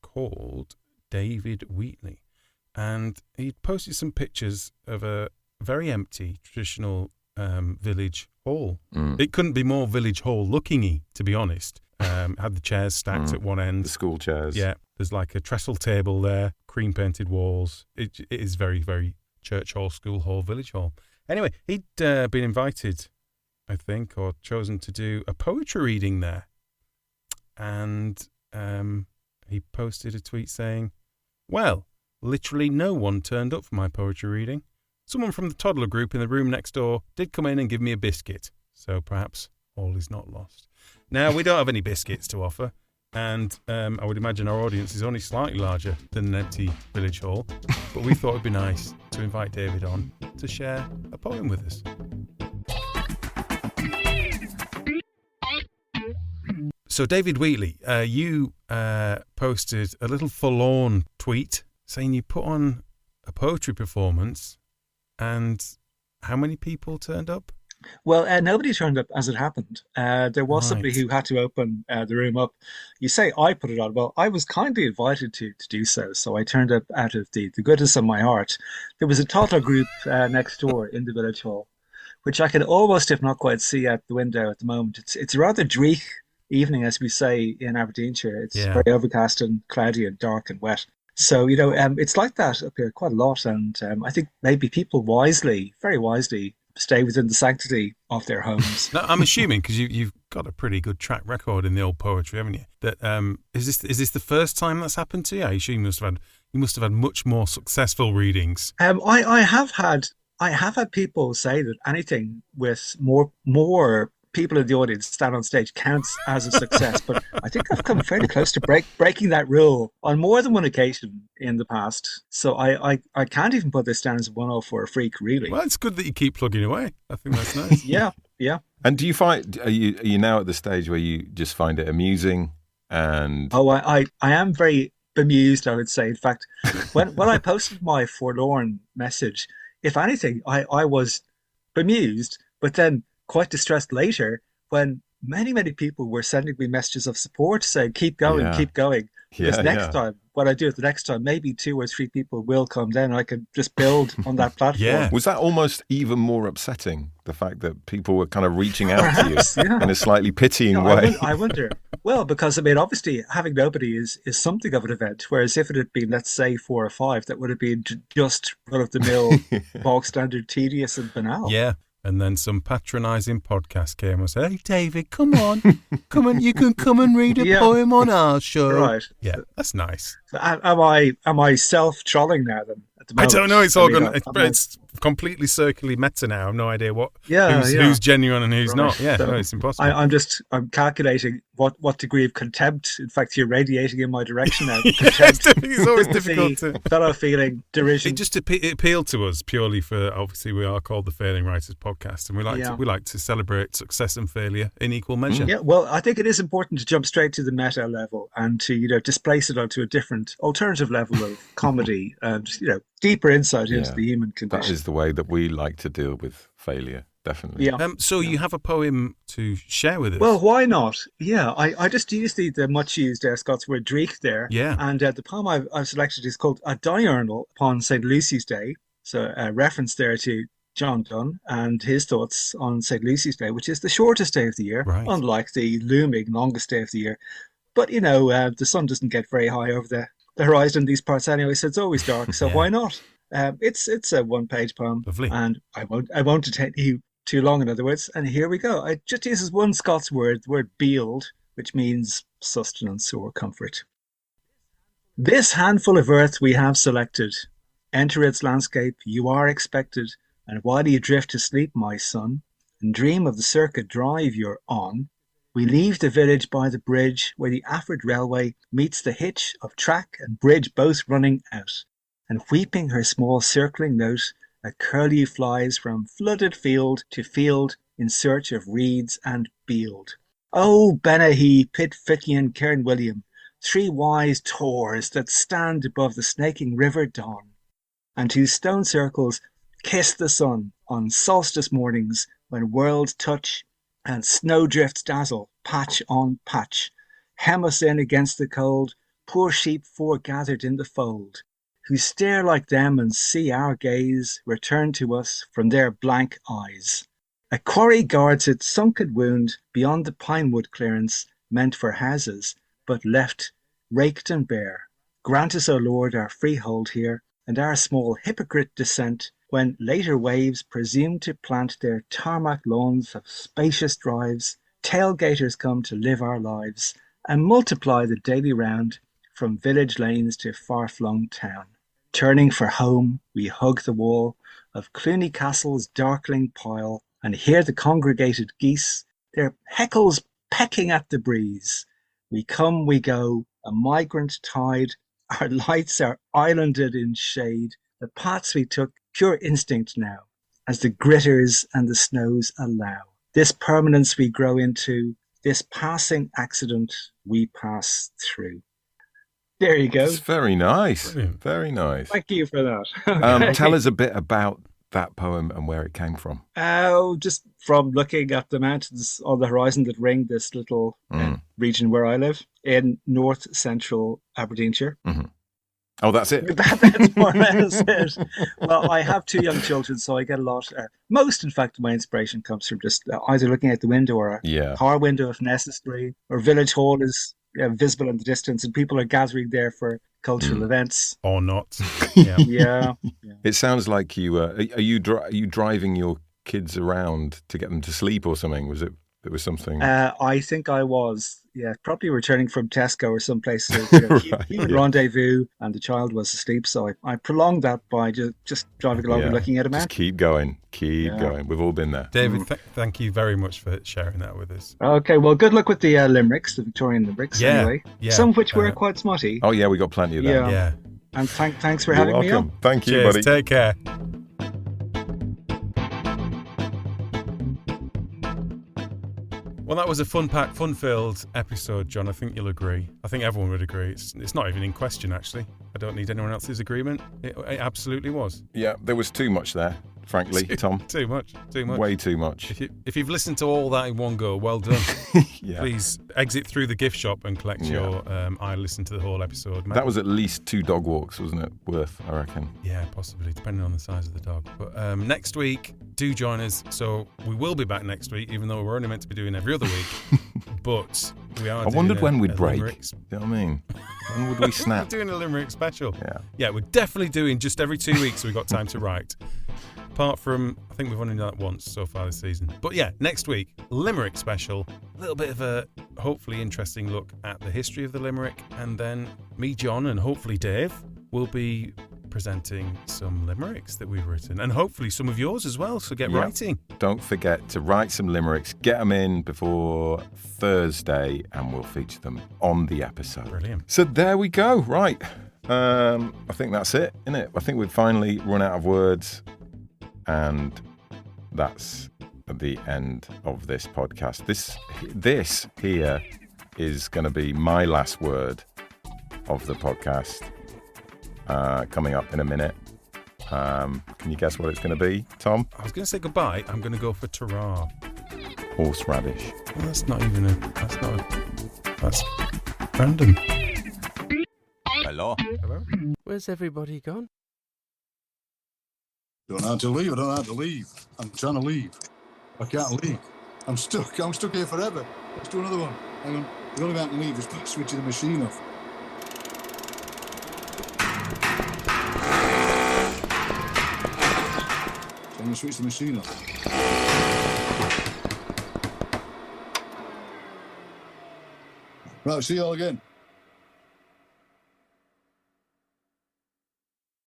called David Wheatley. And he posted some pictures of a very empty traditional village hall. It couldn't be more village hall looking-y, to be honest. Had the chairs stacked at one end. The school chairs. Yeah. There's like a trestle table there, cream-painted walls. It is very, very church hall, school hall, village hall. Anyway, he'd been invited, I think, or chosen to do a poetry reading there. And he posted a tweet saying, well, literally no one turned up for my poetry reading. Someone from the toddler group in the room next door did come in and give me a biscuit. So perhaps all is not lost. Now, we don't have any biscuits to offer. And I would imagine our audience is only slightly larger than an empty village hall. But we thought it'd be nice to invite David on to share a poem with us. So, David Wheatley, you posted a little forlorn tweet saying you put on a poetry performance, and how many people turned up? Well, nobody turned up as it happened. There was somebody who had to open the room up. You say I put it on. Well, I was kindly invited to do so. So I turned up out of the goodness of my heart. There was a toddler group next door in the village hall, which I can almost, if not quite, see out the window at the moment. It's a rather dreich evening, as we say in Aberdeenshire. It's very overcast and cloudy and dark and wet. So, it's like that up here quite a lot. And I think maybe people very wisely, stay within the sanctity of their homes. Now, I'm assuming, because you've got a pretty good track record in the old poetry, haven't you? That is this the first time that's happened to you? I assume you must have had much more successful readings. I have had people say that anything with more people in the audience stand on stage counts as a success, but I think I've come fairly close to breaking that rule on more than one occasion in the past. So I can't even put this down as a one-off or a freak, really. Well, it's good that you keep plugging away. I think that's nice. Yeah. And do you find, are you now at the stage where you just find it amusing? And I am very bemused, I would say. In fact, when I posted my forlorn message, if anything, I was bemused, but then quite distressed later when many people were sending me messages of support saying, keep going. Because next time, when I do it the next time, maybe 2 or 3 people will come down and I can just build on that platform. Was that almost even more upsetting, the fact that people were kind of reaching out to you in a slightly pitying way? I wonder. Well, because, obviously, having nobody is something of an event, whereas if it had been, let's say, 4 or 5, that would have been just run-of-the-mill, bog-standard, tedious and banal. Yeah. And then some patronising podcast came and said, hey, David, come on, you can come and read a poem on our show. Right. Yeah, that's nice. So am I self-trolling now then? at the moment. I don't know. It's all gone. It's completely circularly meta now. I've no idea who's genuine and who's not. Yeah, so it's impossible. I'm calculating what degree of contempt. In fact, you're radiating in my direction now. It's always difficult to fellow feeling derision. It just appealed to us purely for, obviously we are called the Failing Writers Podcast, and we like to celebrate success and failure in equal measure. Yeah, well, I think it is important to jump straight to the meta level and to displace it onto a different alternative level of comedy and deeper insight into the human condition. That is the way that we like to deal with failure, definitely. Yeah. So you have a poem to share with us? Well, why not? Yeah, I just used the much used Scots word dreich there. Yeah. And the poem I've selected is called A Diurnal upon St. Lucy's Day. So a reference there to John Donne and his thoughts on St. Lucy's Day, which is the shortest day of the year, unlike the looming longest day of the year. But, the sun doesn't get very high over the horizon in these parts anyway, so it's always dark. So why not? It's a one-page poem. Lovely. And I won't detain you too long, in other words. And here we go. It just uses one Scots word, the word bield, which means sustenance or comfort. This handful of earth we have selected. Enter its landscape, you are expected. And while you drift to sleep, my son, and dream of the circuit drive you're on, we leave the village by the bridge where the Afford Railway meets the hitch of track and bridge both running out. And weeping her small circling note, a curlew flies from flooded field to field in search of reeds and bield. Oh, Benahee, Pitfickian, Cairn William, three wise tors that stand above the snaking river Don, and whose stone circles kiss the sun on solstice mornings when worlds touch and snowdrifts dazzle patch on patch. Hem us in against the cold, poor sheep foregathered in the fold, who stare like them and see our gaze return to us from their blank eyes. A quarry guards its sunken wound beyond the pinewood clearance meant for houses, but left raked and bare. Grant us, O Lord, our freehold here, and our small hypocrite descent, when later waves presume to plant their tarmac lawns of spacious drives, tailgaters come to live our lives, and multiply the daily round from village lanes to far-flung town. Turning for home, we hug the wall of Cluny Castle's darkling pile, and hear the congregated geese, their heckles pecking at the breeze. We come, we go, a migrant tide, our lights are islanded in shade, the paths we took pure instinct now, as the gritters and the snows allow. This permanence we grow into, this passing accident we pass through. There you go. It's very nice. Brilliant. Very nice. Thank you for that. Okay. Tell us a bit about that poem and where it came from. Just from looking at the mountains on the horizon that ring this little region where I live in north central Aberdeenshire. Mm-hmm. Oh, that's it. That's more or less it. Well, I have two young children, so I get a lot. Most, in fact, of my inspiration comes from just either looking out the window or a car window if necessary, or village hall is visible in the distance and people are gathering there for cultural events. Or not. Yeah. It sounds like you are you driving your kids around to get them to sleep or something? Was it? There was something. I think I was. Yeah, probably returning from Tesco or someplace. He would rendezvous, and the child was asleep. So I prolonged that by just driving along and looking at him. Just keep going, going. We've all been there. David, thank you very much for sharing that with us. Okay, well, good luck with the limericks, the Victorian limericks. Anyway, some of which were quite smutty. Oh yeah, we got plenty of them. Yeah. And thanks for having me on. Thank you, Cheers, buddy. Take care. Well, that was a fun-filled episode, John. I think you'll agree. I think everyone would agree. It's not even in question, actually. I don't need anyone else's agreement. It absolutely was. Yeah, there was too much there, frankly, Tom. Too much. Way too much. If you've listened to all that in one go, well done. Yeah. Please exit through the gift shop and collect your I listened to the whole episode. That was at least 2 dog walks, wasn't it? Worth, I reckon. Yeah, possibly, depending on the size of the dog. But next week, do join us. So we will be back next week, even though we're only meant to be doing every other week. But we are. I wondered when we'd break. Limericks. You know what I mean? When would we snap? We're doing a limerick special. Yeah, we're definitely doing just every 2 weeks. So we've got time to write. Apart from, I think we've only done that once so far this season. But yeah, next week, limerick special. A little bit of a hopefully interesting look at the history of the limerick, and then me, John, and hopefully Dave will be presenting some limericks that we've written, and hopefully some of yours as well, so get writing. Don't forget to write some limericks, get them in before Thursday, and we'll feature them on the episode. Brilliant. So there we go. Right. I think that's it, isn't it? I think we've finally run out of words, and that's the end of this podcast. This here is going to be my last word of the podcast, coming up in a minute. Can you guess what it's going to be, Tom? I was going to say goodbye. I'm going to go for ta-ra. Horseradish. Well, that's random. Hello. Where's everybody gone? Don't know how to leave. I'm trying to leave. I can't leave. I'm stuck here forever. Let's do another one. Hang on. The only way I can leave is by switching the machine off. So I'm going to switch the machine off. Right, see you all again.